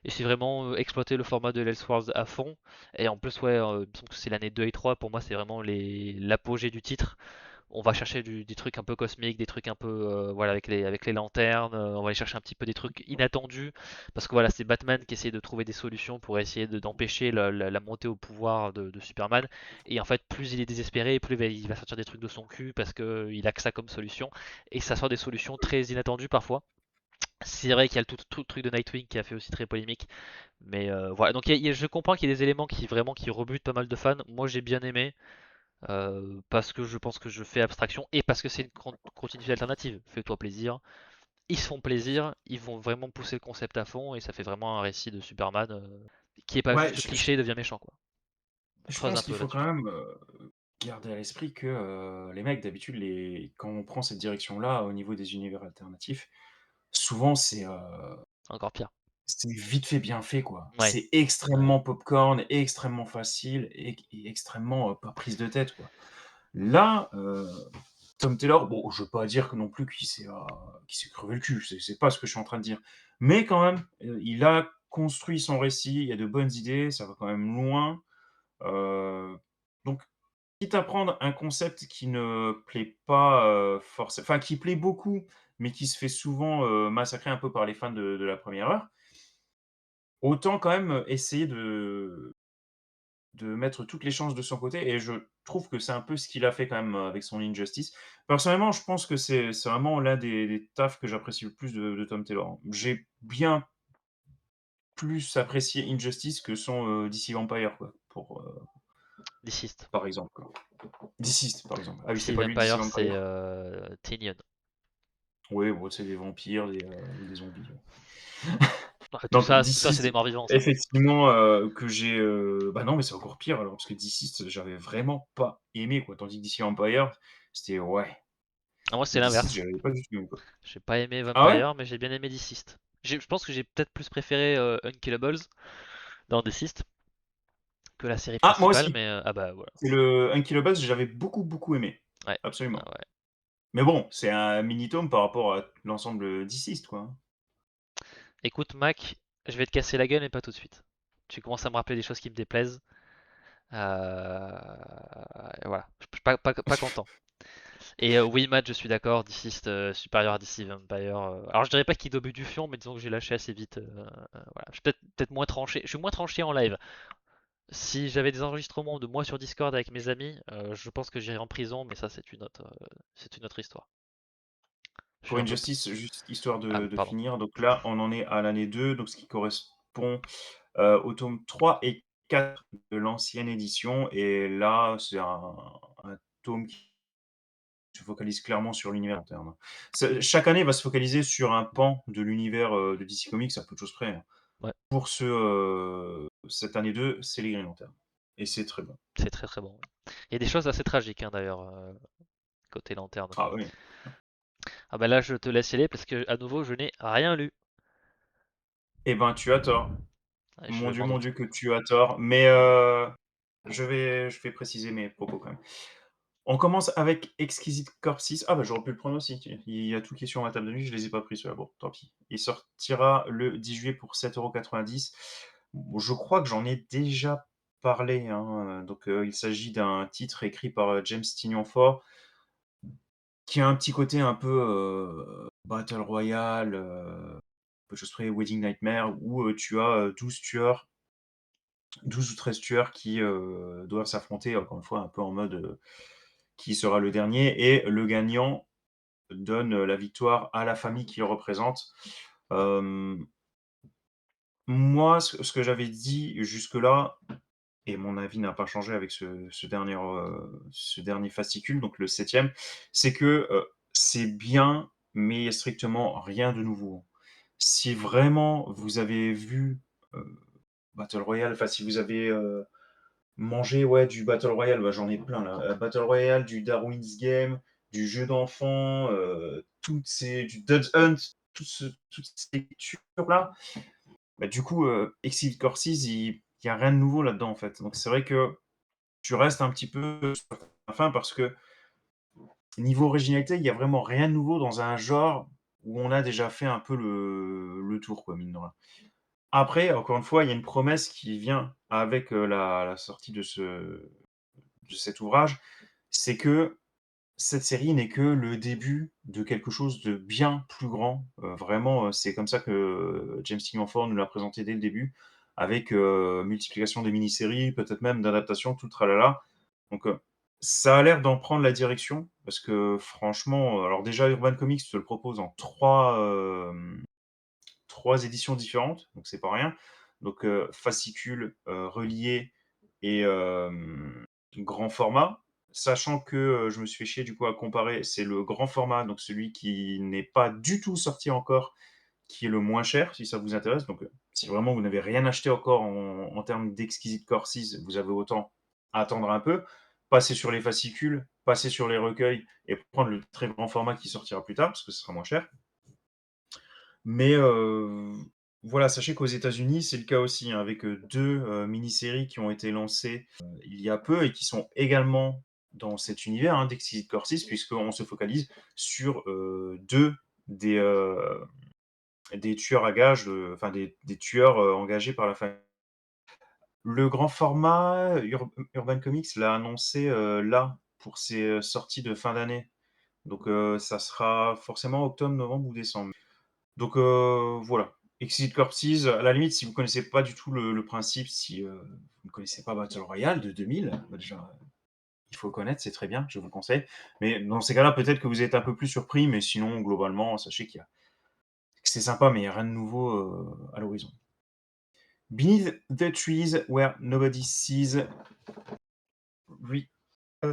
Et c'est vraiment exploiter le format de l'Elseworlds à fond. Et en plus, ouais, il me semble que c'est l'année 2 et 3. Pour moi, c'est vraiment l'apogée du titre. On va chercher des trucs un peu cosmiques, des trucs un peu voilà avec les lanternes. On va aller chercher un petit peu des trucs inattendus parce que voilà, c'est Batman qui essaie de trouver des solutions pour essayer d'empêcher la montée au pouvoir de Superman. Et en fait, plus il est désespéré, plus il va sortir des trucs de son cul parce que il a que ça comme solution. Et ça sort des solutions très inattendues parfois. C'est vrai qu'il y a tout le truc de Nightwing qui a fait aussi très polémique. Mais voilà, donc je comprends qu'il y ait des éléments qui vraiment qui rebutent pas mal de fans. Moi j'ai bien aimé parce que je pense que je fais abstraction et parce que c'est une continuité alternative. Fais-toi plaisir. Ils se font plaisir, ils vont vraiment pousser le concept à fond et ça fait vraiment un récit de Superman qui est pas Ouais, juste cliché et devient méchant quoi. On je creuse un pense qu'il peu faut quand là-dessus. même, garder à l'esprit que, les mecs d'habitude quand on prend cette direction-là au niveau des univers alternatifs, souvent Encore pire. c'est vite fait, bien fait, quoi. Ouais, C'est ouais. extrêmement popcorn, extrêmement facile et extrêmement, pas prise de tête, quoi. Là, Tom Taylor, bon, je veux pas dire que non plus qu'il s'est crevé le cul, c'est pas ce que je suis en train de dire. Mais quand même, il a construit son récit, il y a de bonnes idées, ça va quand même loin. Donc, quitte à prendre un concept qui ne plaît pas forcément, enfin qui plaît beaucoup, mais qui se fait souvent massacrer un peu par les fans de la première heure, autant quand même essayer de mettre toutes les chances de son côté. Et je trouve que c'est un peu ce qu'il a fait quand même avec son Injustice. Personnellement, je pense que c'est vraiment l'un des tafs que j'apprécie le plus de Tom Taylor. J'ai bien plus apprécié Injustice que son DC Vampire, quoi, Deceased. par exemple, quoi. Deceased, par exemple. Ah oui, c'était DC pas lui, DC Vampire c'est Vampire. Tynion. Oui, bon, c'est des vampires, des zombies. Ouais, Donc tout ça c'est des Deceased, morts vivants ça. effectivement, que j'ai, bah non, mais c'est encore pire alors, parce que Deceased, j'avais vraiment pas aimé, quoi. Tandis que DC Vampire, c'était ouais. Ah, moi c'est Deceased, l'inverse. j'avais pas du tout aimé, quoi. J'ai pas aimé Ah ouais? Vampire, mais j'ai bien aimé Deceased. Je pense que j'ai peut-être plus préféré Unkillables dans Deceased que la série Ah, moi principale, aussi! mais ah bah voilà. C'est le Unkillables, j'avais beaucoup, beaucoup aimé. Ouais, Absolument. ah ouais. Mais bon, c'est un mini tome par rapport à l'ensemble Deceased, quoi, hein. Écoute, Mac, je vais te casser la gueule, mais pas tout de suite. Tu commences à me rappeler des choses qui me déplaisent. Et voilà, je suis pas content. Et oui, Matt, je suis d'accord, Deceased supérieur à DC Vampire. Alors je dirais pas qu'il est au bout du fion, mais disons que j'ai lâché assez vite. Voilà. Je suis peut-être moins tranché. Je suis moins tranché en live. Si j'avais des enregistrements de moi sur Discord avec mes amis, je pense que j'irais en prison, mais ça c'est une autre histoire. Je suis Pour un peu... Injustice, juste histoire Ah de oui, pardon. finir, donc là, on en est à l'année 2, donc ce qui correspond, au tome 3 et 4 de l'ancienne édition. Et là, c'est un tome qui se focalise clairement sur l'univers interne. Chaque année va se focaliser sur un pan de l'univers, de DC Comics à peu de choses près, hein. Ouais, Pour cette année 2, c'est les Green Lantern et c'est très bon. c'est très très bon. Il y a des choses assez tragiques hein, d'ailleurs, côté lanterne. Ah oui. Ah bah là, je te laisse y aller parce que à nouveau, je n'ai rien lu. Eh ben, tu as tort. Ouais, je m'en Mon doute. Dieu que tu as tort, mais je vais préciser mes propos quand même. On commence avec Exquisite Corpses. Ah bah, j'aurais pu le prendre aussi, tiens. Il y a tout qui est sur ma table de nuit, je les ai pas pris ceux-là. Bon, tant pis. Il sortira le 10 juillet pour 7,90 €. Bon, je crois que j'en ai déjà parlé, hein, donc il s'agit d'un titre écrit par, James Tynion Ford, qui a un petit côté un peu, battle royale, peu de choses près Wedding Nightmare, où, tu as, 12 tueurs, 12 ou 13 tueurs qui, doivent s'affronter, encore une fois, un peu en mode, qui sera le dernier, et le gagnant donne la victoire à la famille qu'il représente. Hem, Moi, ce que j'avais dit jusque-là, et mon avis n'a pas changé avec ce dernier fascicule, donc le septième, c'est que, c'est bien, mais il y a strictement rien de nouveau. Si vraiment vous avez vu, heu battle royale, enfin si vous avez, mangé, ouais, du battle royale, bah, j'en ai plein là, battle royale, du Darwin's Game, du jeu d'enfant, toutes ces du Dodge Hunt, toutes ces cultures-là, bah, du coup, Exit Courses, il y a rien de nouveau là-dedans, en fait. Donc c'est vrai que tu restes un petit peu sur ta faim parce que niveau originalité, il y a vraiment rien de nouveau dans un genre où on a déjà fait un peu le tour, quoi, mine de rien. Après, encore une fois, il y a une promesse qui vient avec, la sortie de cet ouvrage, c'est que cette série n'est que le début de quelque chose de bien plus grand. Vraiment, c'est comme ça que James Tynion Ford nous l'a présenté dès le début, avec, multiplication des mini-séries, peut-être même d'adaptation, tout le tralala. Donc, ça a l'air d'en prendre la direction parce que franchement, alors déjà Urban Comics te le propose en 3 éditions différentes, donc c'est pas rien. Donc, fascicules, reliés et grand format. Sachant que, je me suis fait chier du coup à comparer, c'est le grand format, donc celui qui n'est pas du tout sorti encore, qui est le moins cher, si ça vous intéresse. Donc, si vraiment vous n'avez rien acheté encore en termes d'Exquisite Corsis, vous avez autant attendre un peu, passer sur les fascicules, passer sur les recueils et prendre le très grand format qui sortira plus tard, parce que ce sera moins cher. Mais voilà, sachez qu'aux États-Unis, c'est le cas aussi, hein, avec, 2, mini-séries qui ont été lancées, il y a peu et qui sont également dans cet univers, hein, d'Exquisite Corsis, puisqu'on se focalise sur, 2 des, des tueurs à gages, enfin des tueurs, engagés par la famille. Le grand format, Urban Comics l'a annoncé, là, pour ses, sorties de fin d'année. Donc ça sera forcément octobre, novembre ou décembre. Donc voilà. Exit Corpses, à la limite, si vous connaissez pas du tout le principe, si vous ne connaissez pas Battle Royale de 2000, bah déjà, il faut le connaître, c'est très bien, je vous le conseille. Mais dans ces cas-là, peut-être que vous êtes un peu plus surpris, mais sinon, globalement, sachez que c'est sympa, mais il n'y a rien de nouveau à l'horizon. Beneath the trees where nobody sees,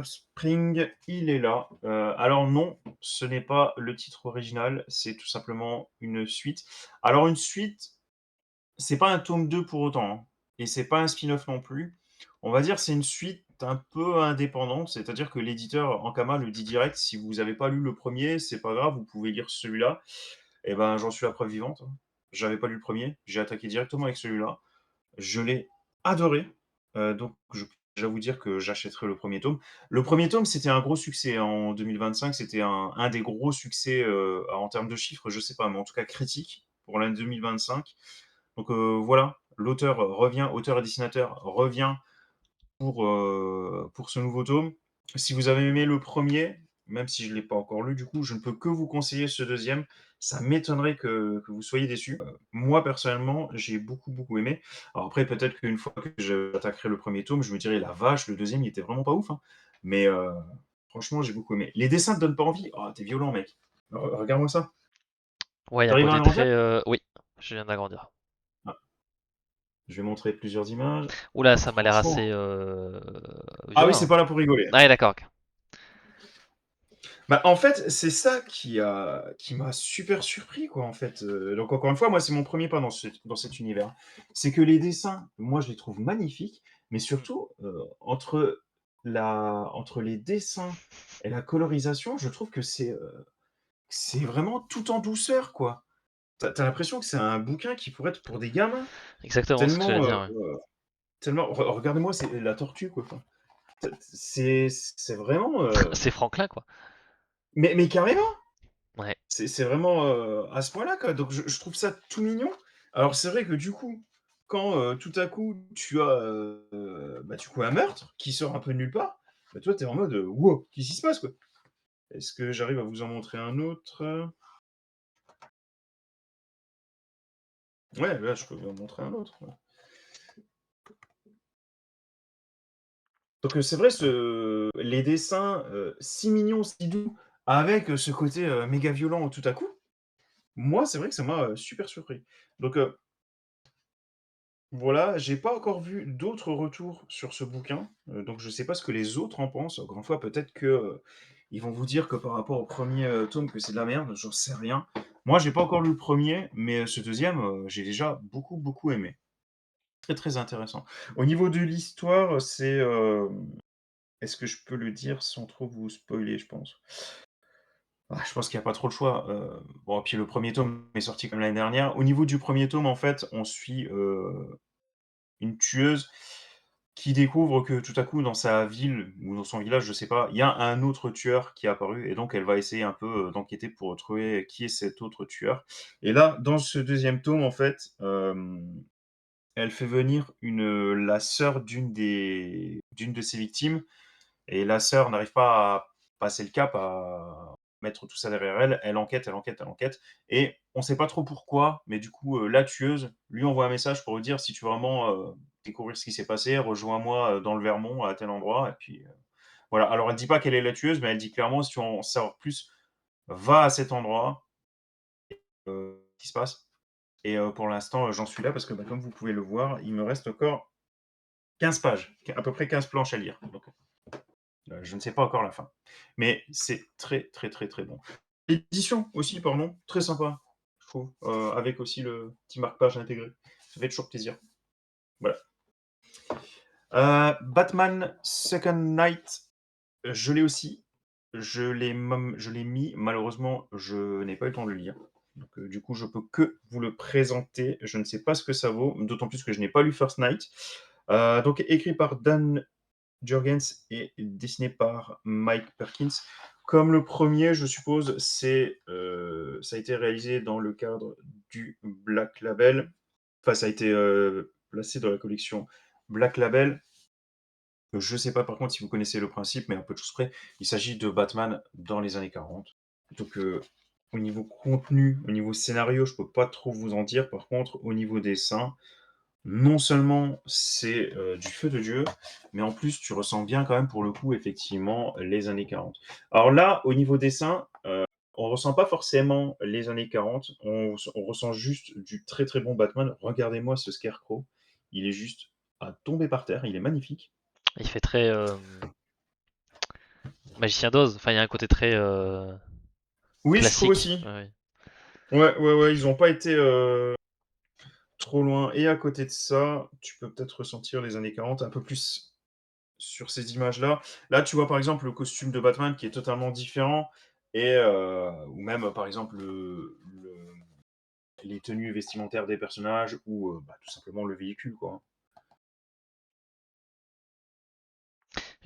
Spring, il est là. Alors non, ce n'est pas le titre original, c'est tout simplement une suite. Alors une suite, c'est pas un tome 2 pour autant, hein, et c'est pas un spin-off non plus. On va dire c'est une suite un peu indépendante, c'est-à-dire que l'éditeur Ankama le dit direct: «Si vous avez pas lu le premier, c'est pas grave, vous pouvez lire celui-là». Et ben, j'en suis la preuve vivante, hein. J'avais pas lu le premier, j'ai attaqué directement avec celui-là. Je l'ai adoré, donc je peux déjà vous dire que j'achèterai le premier tome. Le premier tome, c'était un gros succès en 2025, c'était un des gros succès, en termes de chiffres, je sais pas, mais en tout cas critique pour l'année 2025. Donc voilà, l'auteur revient, auteur et dessinateur revient pour ce nouveau tome. Si vous avez aimé le premier, même si je ne l'ai pas encore lu du coup, je ne peux que vous conseiller ce deuxième. Ça m'étonnerait que vous soyez déçus. Moi personnellement, j'ai beaucoup, beaucoup aimé. Alors après, peut-être qu'une fois que j'attaquerai le premier tome, je me dirai: «La vache, le deuxième il était vraiment pas ouf, hein». Mais franchement, j'ai beaucoup aimé. Les dessins te donnent pas envie? Oh, tu violent mec. Regarde-moi ça. Ouais, il y a un T'arrives à côté agrandir? très. Oui, je viens d'agrandir. Ah, je vais montrer plusieurs images. Oula, ça m'a l'air assez Franchement, ah oui, violent, c'est hein. pas là pour rigoler. Ah, ouais, d'accord, ok. Bah, en fait, c'est ça qui m'a super surpris, quoi, en fait, donc encore une fois, moi, c'est mon premier pas dans cet univers. C'est que les dessins, moi, je les trouve magnifiques, mais Hmm. surtout, entre les dessins et la colorisation, je trouve que c'est vraiment tout en douceur, quoi. Tu as l'impression que c'est un bouquin qui pourrait être pour des gamins, Exactement ce que j'allais tellement, dire, ouais. tellement regardez-moi, c'est la tortue, quoi, enfin, c'est vraiment, C'est Franklin, quoi. mais carrément! Ouais, C'est vraiment, à ce point-là, quoi. Donc je trouve ça tout mignon. Alors c'est vrai que du coup, quand, tout à coup tu as, bah, du coup un meurtre qui sort un peu de nulle part, bah, toi tu es en mode, «Wow, qu'est-ce qui se passe, quoi?» Est-ce que j'arrive à vous en montrer un autre? Ouais, là je peux vous en montrer un autre, ouais. Donc, c'est vrai les dessins, si mignons, si doux, avec, ce côté, méga violent tout à coup, moi c'est vrai que ça m'a, super surpris. Donc, voilà, j'ai pas encore vu d'autres retours sur ce bouquin, donc je sais pas ce que les autres en pensent. Encore une fois, peut-être que, ils vont vous dire que par rapport au premier er tome que c'est de la merde, j'en sais rien. Moi, j'ai pas encore lu le premier, mais ce deuxième, j'ai déjà beaucoup, beaucoup aimé. très, très intéressant. Au niveau de l'histoire, c'est, est-ce que je peux le dire sans trop vous spoiler, je pense? Ah, je pense qu'il y a pas trop le choix, bon, puis le premier tome est sorti comme l'année dernière. Au niveau du premier tome, en fait, on suit, une tueuse qui découvre que tout à coup dans sa ville ou dans son village, je sais pas, il y a un autre tueur qui est apparu et donc elle va essayer un peu, d'enquêter pour trouver qui est cet autre tueur et là, dans ce deuxième tome, en fait, elle fait venir la sœur d'une de ses victimes et la sœur n'arrive pas à passer le cap, à mettre tout ça derrière elle. Elle enquête, elle enquête, elle enquête et on sait pas trop pourquoi, mais du coup, la tueuse lui envoie un message pour lui dire: «Si tu veux vraiment, découvrir ce qui s'est passé, rejoins-moi, dans le Vermont à tel endroit» et puis, voilà. Alors elle dit pas quelle est la tueuse, mais elle dit clairement: «Si tu veux en savoir plus, va à cet endroit, ce qui se passe» et pour l'instant, j'en suis là parce que, bah, comme vous pouvez le voir, il me reste encore 15 pages, à peu près 15 planches à lire, donc je ne sais pas encore la fin. Mais c'est très, très, très, très bon. L'édition aussi, pardon, très sympa, je trouve, avec aussi le petit marque-page intégré. Ça fait toujours plaisir. Voilà. Batman Second Night, je l'ai aussi. Je l'ai mis. Malheureusement, je n'ai pas eu le temps de le lire. Donc, du coup, je peux que vous le présenter. Je ne sais pas ce que ça vaut, d'autant plus que je n'ai pas lu First Night. Donc, écrit par Dan Jurgens et dessiné par Mike Perkins. Comme le premier, je suppose, ça a été réalisé dans le cadre du Black Label. Enfin, ça a été placé dans la collection Black Label. Je ne sais pas par contre si vous connaissez le principe, mais un peu de choses près. Il s'agit de Batman dans les années 40. Donc, au niveau contenu, au niveau scénario, je ne peux pas trop vous en dire. Par contre, au niveau dessin, non seulement c'est, du feu de Dieu, mais en plus tu ressens bien quand même pour le coup effectivement les années 40. Alors là, au niveau dessin, on ressent pas forcément les années 40, on ressent juste du très, très bon Batman. Regardez-moi ce Scarecrow, il est juste à tomber par terre, il est magnifique. Il fait très Magicien d'Oz. Enfin, il y a un côté très Oui, je trouve classique. aussi. Ouais, ouais. Ouais, ouais, ouais, ils ont pas été, trop loin et à côté de ça, tu peux peut-être ressentir les années 40 un peu plus sur ces images-là. Là, tu vois, par exemple, le costume de Batman qui est totalement différent et ou même, par exemple, les tenues vestimentaires des personnages ou bah, tout simplement le véhicule, quoi.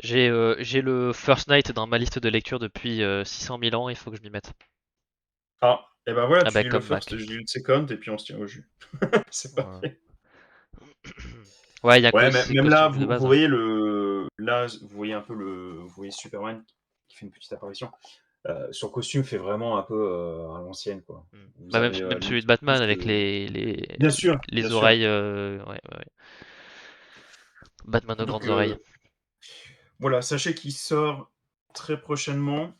J'ai le First Night dans ma liste de lecture depuis 600 000 ans, il faut que je m'y mette. Ah, et ben voilà, Ah tu bah lis le comme first, Mac. je lis le second et puis on se tient au jus. C'est Voilà. parfait. Ouais, il y a Ouais, c'est le même là, costume de vous base, ouais. voyez vous voyez un peu vous voyez Superman qui fait une petite apparition. Son costume fait vraiment un peu, à l'ancienne, quoi. Mm. Vous Bah même, avez, même celui limite de plus Batman avec de bien sûr, bien les sûr. oreilles. Ouais, ouais, ouais. Batman aux Donc, grandes oreilles. voilà, sachez qu'il sort très prochainement.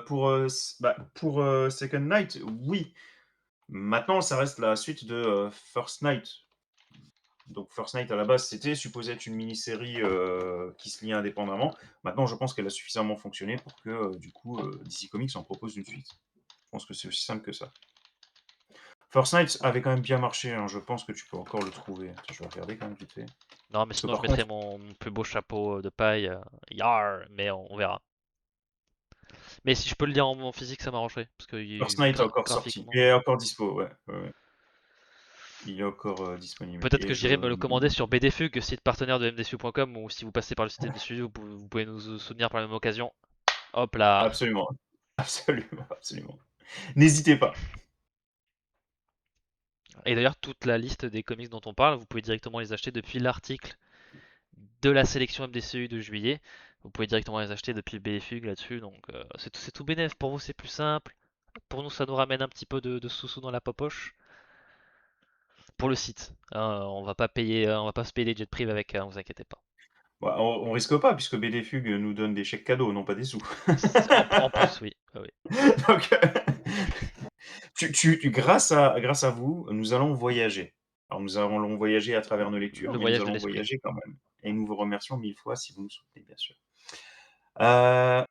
Pour Second Night, oui. Maintenant, ça reste la suite de First Night. Donc, First Night, à la base, c'était supposé être une mini-série qui se lie indépendamment. Maintenant, je pense qu'elle a suffisamment fonctionné pour que, du coup, DC Comics en propose une suite. Je pense que c'est aussi simple que ça. First Night avait quand même bien marché, hein. Je pense que tu peux encore le trouver. Attends, je vais regarder quand même vite fait. Non, mais Parce que sinon je par mettrai contre, mon plus beau chapeau de paille. Yar, mais on verra. Mais si je peux le lire en physique, ça m'arrangerait. Parce que First Night est encore sorti. Il est graphiquement. encore dispo, ouais. Ouais, ouais. Il est encore disponible. Peut-être Et que je j'irai me le commander sur BDFUG, site partenaire de MDSU.com, ou si vous passez par le site MDSU, vous pouvez nous soutenir par la même occasion. Hop là. absolument, absolument, absolument. N'hésitez pas. Et d'ailleurs, toute la liste des comics dont on parle, vous pouvez directement les acheter depuis l'article de la sélection MDCU de juillet. Vous pouvez directement les acheter depuis BDFUG là-dessus, donc c'est tout bénef. Pour vous, c'est plus simple. Pour nous, ça nous ramène un petit peu de sous-sous dans la poche. Pour le site, hein, on va pas se payer les jets privés avec, vous inquiétez pas. Bah, on risque pas puisque BDFUG nous donne des chèques cadeaux, non pas des sous. En plus, oui. Oui. Donc, grâce à vous, nous allons voyager. Alors nous allons voyager à travers nos lectures, Le mais nous voyage de allons l'esprit. voyager quand même. Et nous vous remercions 1000 fois si vous nous soutenez, bien sûr. Heu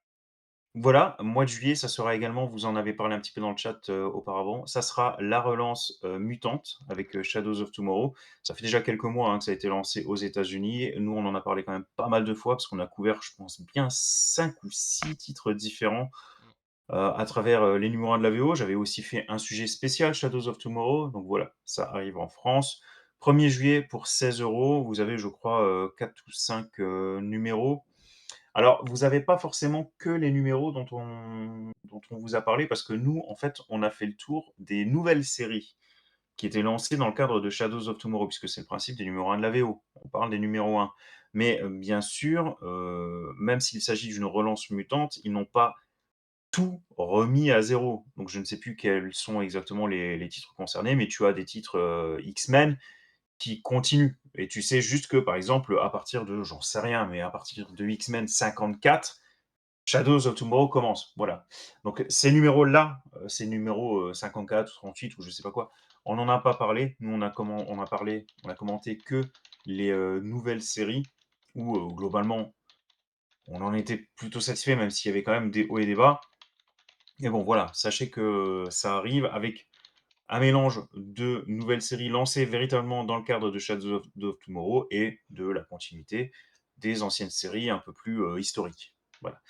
Voilà, mois de juillet, ça sera également, vous en avez parlé un petit peu dans le chat, auparavant, ça sera la relance, mutante avec, Shadows of Tomorrow. Ça fait déjà quelques mois, hein, que ça a été lancé aux États-Unis. Nous, on en a parlé quand même pas mal de fois parce qu'on a couvert, je pense bien 5 ou 6 titres différents, Mm. à travers, les numéros 1 de la VO. J'avais aussi fait un sujet spécial Shadows of Tomorrow, donc voilà, ça arrive en France. 1er juillet pour 16 €, vous avez je crois, 4 ou 5, numéros. Alors, vous avez pas forcément que les numéros dont on vous a parlé parce que nous, en fait, on a fait le tour des nouvelles séries qui étaient lancées dans le cadre de Shadows of Tomorrow, puisque c'est le principe des numéros 1 de la VO. On parle des numéros 1. Mais, bien sûr, même s'il s'agit d'une relance mutante, ils n'ont pas tout remis à zéro. Donc je ne sais plus quels sont exactement les titres concernés, mais tu as des titres, X-Men qui continuent et tu sais juste que, par exemple, à partir de j'en sais rien, mais à partir de X-Men 54, Shadows of Tomorrow commence, voilà. Donc ces numéros-là, ces numéros, 54 ou 38 ou je sais pas quoi, on n'en a pas parlé. Nous, on a commenté que les, nouvelles séries où, globalement, on en était plutôt satisfait, même s'il y avait quand même des hauts et des bas. Mais bon, voilà, sachez que ça arrive avec un mélange de nouvelles séries lancées véritablement dans le cadre de Shadows of Tomorrow et de la continuité des anciennes séries un peu plus, historiques. Voilà.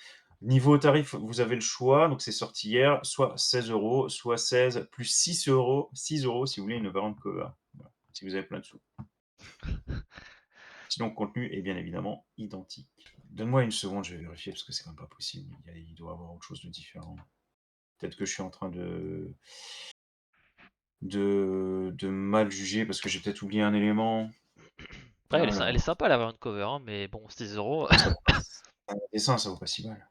Niveau tarif, vous avez le choix, donc c'est sorti hier, soit 16 €, soit 16 plus 6 €, 6 € si vous voulez une variante cover. Voilà, si vous avez plein de sous. Sinon, le contenu est bien évidemment identique. Donne-moi une seconde, je vais vérifier parce que c'est quand même pas possible. Il doit y avoir autre chose de différent. Peut-être que je suis en train de mal juger parce que j'ai peut-être oublié un élément. Ouais, elle est Alors, sympa la variante cover, hein, mais bon, 6 €. ça un dessin, ça vaut pas si mal.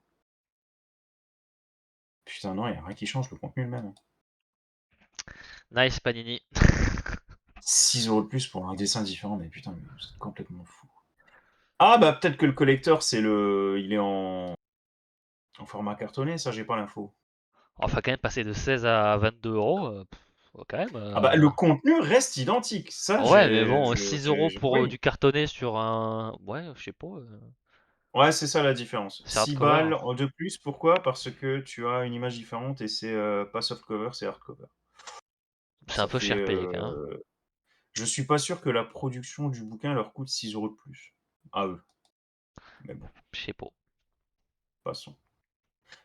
Putain, non, il y a rien qui change, le contenu est le même, hein. Nice Panini. 6 € de plus pour un dessin différent, mais putain, mais vous êtes complètement fou. Ah bah, peut-être que le collector, il est en format cartonné, ça, j'ai pas l'info. Enfin, quand même, passer de 16 à 22 €, quand même. Ah bah, le contenu reste identique, ça, Ouais, mais bon, 6 € j'ai pour oui. du cartonné sur un. Ouais, je sais pas. Ouais, c'est ça la différence. C'est 6 hardcover. balles en de plus, pourquoi? Parce que tu as une image différente et c'est, pas softcover, c'est hardcover. C'est un Ça peu fait, cher payé, quand même. je suis pas sûr que la production du bouquin leur coûte 6 € de plus, à eux, mais bon, Je sais pas. passons.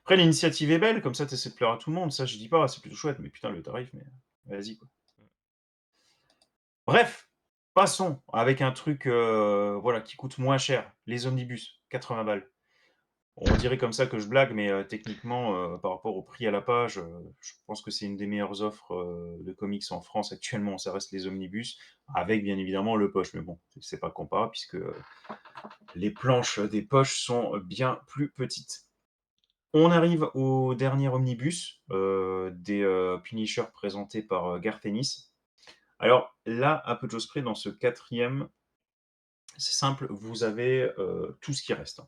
Après l'initiative est belle, comme ça tu essaies de plaire à tout le monde, ça je dis pas, c'est plutôt chouette, mais putain le tarif, mais vas-y quoi. Bref, passons avec un truc, voilà, qui coûte moins cher, les omnibus, 80 balles. On dirait comme ça que je blague, mais techniquement, par rapport au prix à la page, je pense que c'est une des meilleures offres, de comics en France actuellement, ça reste les omnibus, avec bien évidemment le poche, mais bon, c'est pas comparable puisque, les planches des poches sont bien plus petites. On arrive au dernier omnibus, des, Punisher présentés par, Garth Ennis. Alors là, à peu de choses près, dans ce quatrième, c'est simple, vous avez, tout ce qui reste, hein.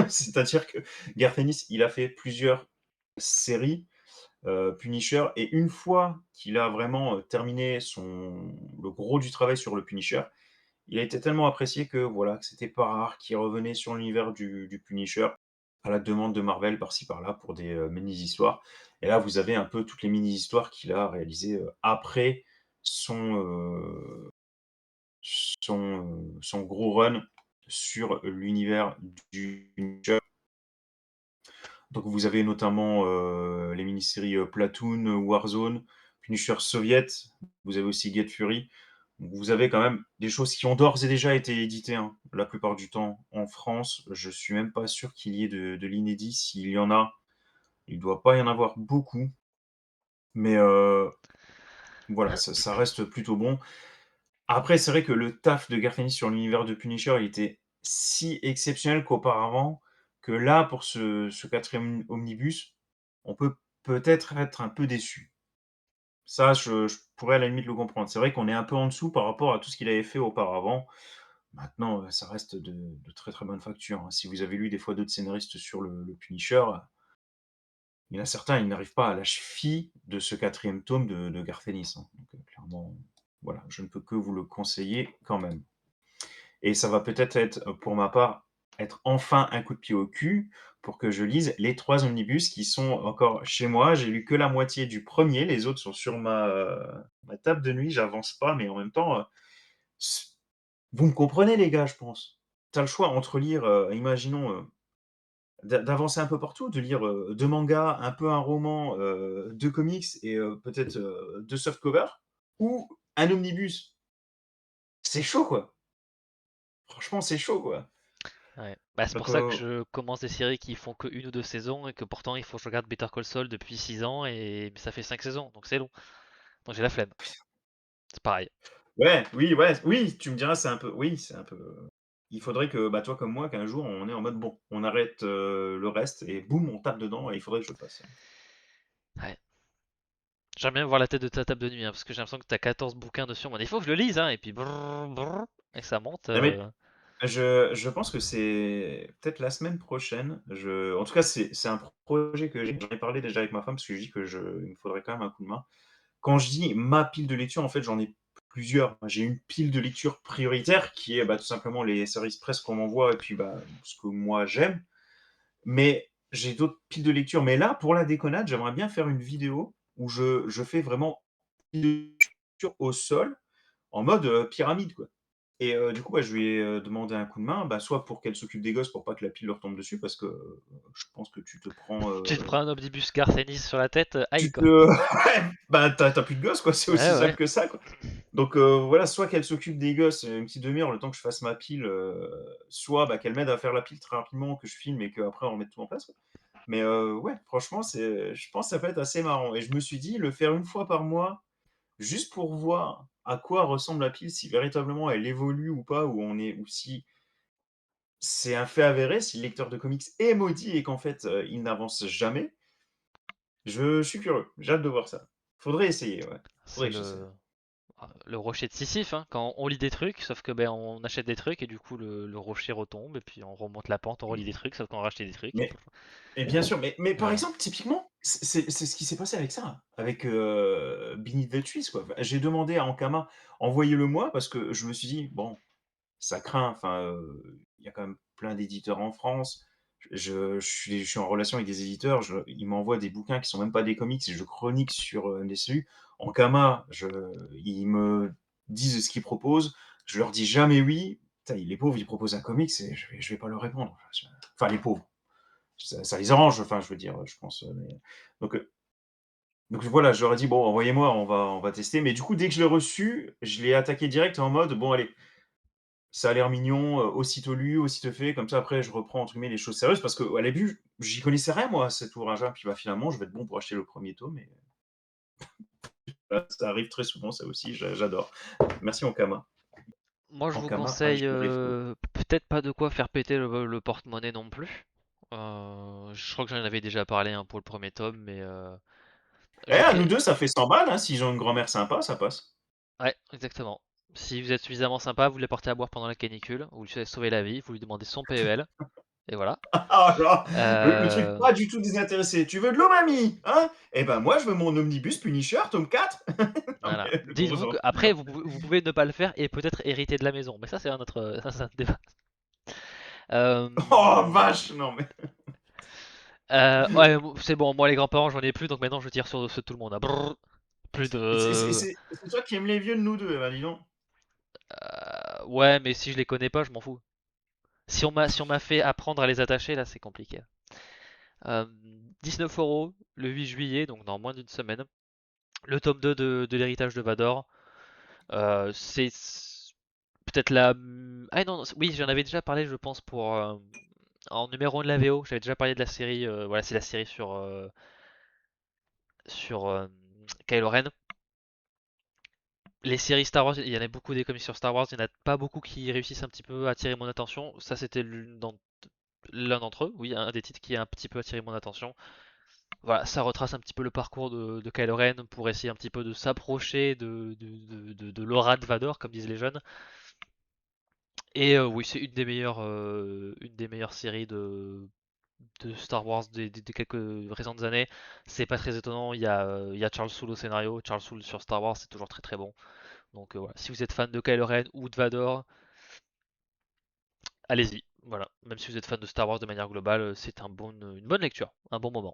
C'est-à-dire que Garth Ennis, il a fait plusieurs séries, Punisher et une fois qu'il a vraiment, terminé le gros du travail sur le Punisher, il a été tellement apprécié que voilà, que c'était pas rare qu'il revenait sur l'univers du Punisher, à la demande de Marvel par-ci par-là pour des, mini-histoires et là, vous avez un peu toutes les mini-histoires qu'il a réalisées, après son, son gros run sur l'univers du Punisher. Donc vous avez notamment, les mini-séries, Platoon, Warzone, Punisher Soviet, vous avez aussi Get Fury. Donc vous avez quand même des choses qui ont d'ores et déjà été éditées, hein, la plupart du temps en France. Je suis même pas sûr qu'il y ait de l'inédit. S'il y en a, il doit pas y en avoir beaucoup, mais voilà, ça reste plutôt bon. Après, c'est vrai que le taf de Garfinis sur l'univers de Punisher, il était si exceptionnel qu'auparavant, que là, pour ce 4e omnibus, on peut peut-être être un peu déçu. Ça, je pourrais à la limite le comprendre. C'est vrai qu'on est un peu en dessous par rapport à tout ce qu'il avait fait auparavant. Maintenant, ça reste de très, très bonne facture, hein. Si vous avez lu des fois d'autres scénaristes sur le Punisher, il y en a certains, ils n'arrivent pas à la cheville de ce 4e tome de Garth Ennis, hein. Donc, clairement, voilà, je ne peux que vous le conseiller quand même. Et ça va peut-être être, pour ma part, être enfin un coup de pied au cul pour que je lise les 3 omnibus qui sont encore chez moi. J'ai lu que la moitié du premier, les autres sont sur ma table de nuit, j'avance pas, mais en même temps, vous me comprenez les gars, je pense. Tu as le choix entre lire, imaginons, d'avancer un peu partout, de lire, 2 mangas, un peu un roman, 2 comics et peut-être, 2 softcovers ou un omnibus. C'est chaud, quoi. Franchement, c'est chaud, quoi. Ouais. Bah, c'est Donc pour ça que je commence des séries qui font que une ou deux saisons et que pourtant il faut que je regarde Better Call Saul depuis 6 ans et ça fait 5 saisons, donc c'est long. Donc j'ai la flemme. C'est pareil. ouais, oui, ouais, oui, tu me diras, c'est un peu oui, c'est un peu il faudrait que, bah, toi comme moi, qu'un jour on est en mode: «Bon, on arrête, le reste et boum, on tape dedans» et il faudrait que je le fasse, hein. Ouais. J'aimerais bien voir la tête de ta table de nuit, hein, parce que j'ai l'impression que t'as 14 bouquins dessus. Bon, il faut que je le lise, hein, et puis brrr, brrr, et ça monte. Non mais je pense que c'est peut-être la semaine prochaine, en tout cas, c'est un projet que j'ai. J'en ai parlé déjà avec ma femme parce que je dis que je il me faudrait quand même un coup de main. Quand je dis ma pile de lecture, en fait, j'en ai plusieurs. J'ai une pile de lecture prioritaire qui est, bah, tout simplement les services presse qu'on m'envoie et puis, bah, ce que moi j'aime. Mais j'ai d'autres piles de lecture. Mais là, pour la déconnade, j'aimerais bien faire une vidéo où je fais vraiment lecture au sol en mode, pyramide, quoi. Et du coup, bah, je lui ai, demandé un coup de main, bah, soit pour qu'elle s'occupe des gosses pour pas que la pile leur tombe dessus parce que, je pense que tu te prends, Tu te prends un omnibus Garcenis sur la tête, aïe tu quoi. te bah, tu as plus de gosses, quoi, c'est Ouais, aussi ouais. simple que ça, quoi. Donc voilà, soit qu'elle s'occupe des gosses, une petite demi-heure, le temps que je fasse ma pile, soit, bah, qu'elle m'aide à faire la pile très rapidement, que je filme et qu'après on mette tout en place, quoi. Mais ouais, franchement, je pense que ça peut être assez marrant et je me suis dit le faire une fois par mois, juste pour voir à quoi ressemble la pile, si véritablement elle évolue ou pas, ou si c'est un fait avéré, si le lecteur de comics est maudit et qu'en fait, il n'avance jamais. Je suis curieux, j'ai hâte de voir ça. Faudrait essayer, ouais. C'est Faudrait que j'essaie. le rocher de Sisyphe, hein, quand on lit des trucs, sauf que ben on achète des trucs et du coup le rocher retombe et puis on remonte la pente, on relit des trucs, sauf qu'on a racheté des trucs. Mais bien sûr, mais par Voilà. exemple, typiquement, c'est ce qui s'est passé avec ça, avec, Beneath the Trees, quoi. Enfin, j'ai demandé à Ankama: «Envoyez-le-moi» parce que je me suis dit: «Bon, ça craint, enfin, il y a quand même plein d'éditeurs en France». Je suis en relation avec des éditeurs, ils m'envoient des bouquins qui sont même pas des comics et je chronique sur, DCU. Ankama, ils me disent ce qu'ils proposent, je leur dis jamais oui. Putain, les pauvres, ils proposent un comics et je vais pas leur répondre. Enfin, les pauvres. Ça les arrange, enfin, je veux dire, je pense, mais donc, heu, donc voilà, je leur ai dit: «Bon, envoyez-moi, on va tester», mais du coup, dès que je l'ai reçu, je l'ai attaqué direct en mode: «Bon allez, ça a l'air mignon, aussitôt lu, aussitôt fait», comme ça après je reprends entre guillemets «les choses sérieuses» parce qu'au début, j'y connaissais rien moi à cet ouvrage-là, puis bah, finalement, je vais être bon pour acheter le premier tome et bah, ça arrive très souvent ça aussi, j'adore. Merci Ankama. Moi je vous Ankama, conseille H-Y-O. peut-être pas de quoi faire péter le porte-monnaie non plus. Je crois que j'en avais déjà parlé hein, pour le premier tome, mais Eh, je à nous ferai. 2, ça fait 100 balles, hein, s'ils ont une grand-mère sympa, ça passe. Ouais, exactement. Si vous êtes suffisamment sympa, vous l'apportez à boire pendant la canicule, vous lui savez sauver la vie, vous lui demandez son PEL, et voilà. Ah genre, le truc Euh, pas du tout désintéressé: «Tu veux de l'eau mamie? Hein? Eh ben moi je veux mon omnibus Punisher tome 4». Non voilà. mais le gros Dites-vous que enculé. après vous pouvez ne pas le faire et peut-être hériter de la maison, mais ça c'est un autre, ça, c'est un débat. Euh, Oh vache! Non mais ouais, c'est bon. Moi les grands-parents j'en ai plus, donc maintenant je tire sur ceux de tout le monde, hein. Brrr. Plus et c'est c'est de. c'est c'est toi qui aimes les vieux de nous 2, bah dis donc. Ouais, mais si je les connais pas, je m'en fous. Si on m'a fait apprendre à les attacher, là c'est compliqué. 19 € le 8 juillet, donc dans moins d'une semaine. Le tome 2 de l'héritage de Vador. C'est peut-être la. Ah non, oui, j'en avais déjà parlé, je pense, en numéro 1 de la VO. J'avais déjà parlé de la série. Voilà, c'est la série sur Kylo Ren. Les séries Star Wars, il y en a beaucoup des comics sur Star Wars, il n'y en a pas beaucoup qui réussissent un petit peu à attirer mon attention. Ça, c'était l'un d'entre eux, oui, un des titres qui a un petit peu attiré mon attention. Voilà, ça retrace un petit peu le parcours de Kylo Ren pour essayer un petit peu de s'approcher de l'aura de Vador, comme disent les jeunes. Et oui, c'est une des meilleures séries de Star Wars des quelques récentes années. C'est pas très étonnant, il y a Charles Soule au scénario. Charles Soule sur Star Wars, c'est toujours très très bon. Donc voilà, si vous êtes fan de Kylo Ren ou de Vador, allez-y. Voilà, même si vous êtes fan de Star Wars de manière globale, c'est une bonne lecture, un bon moment.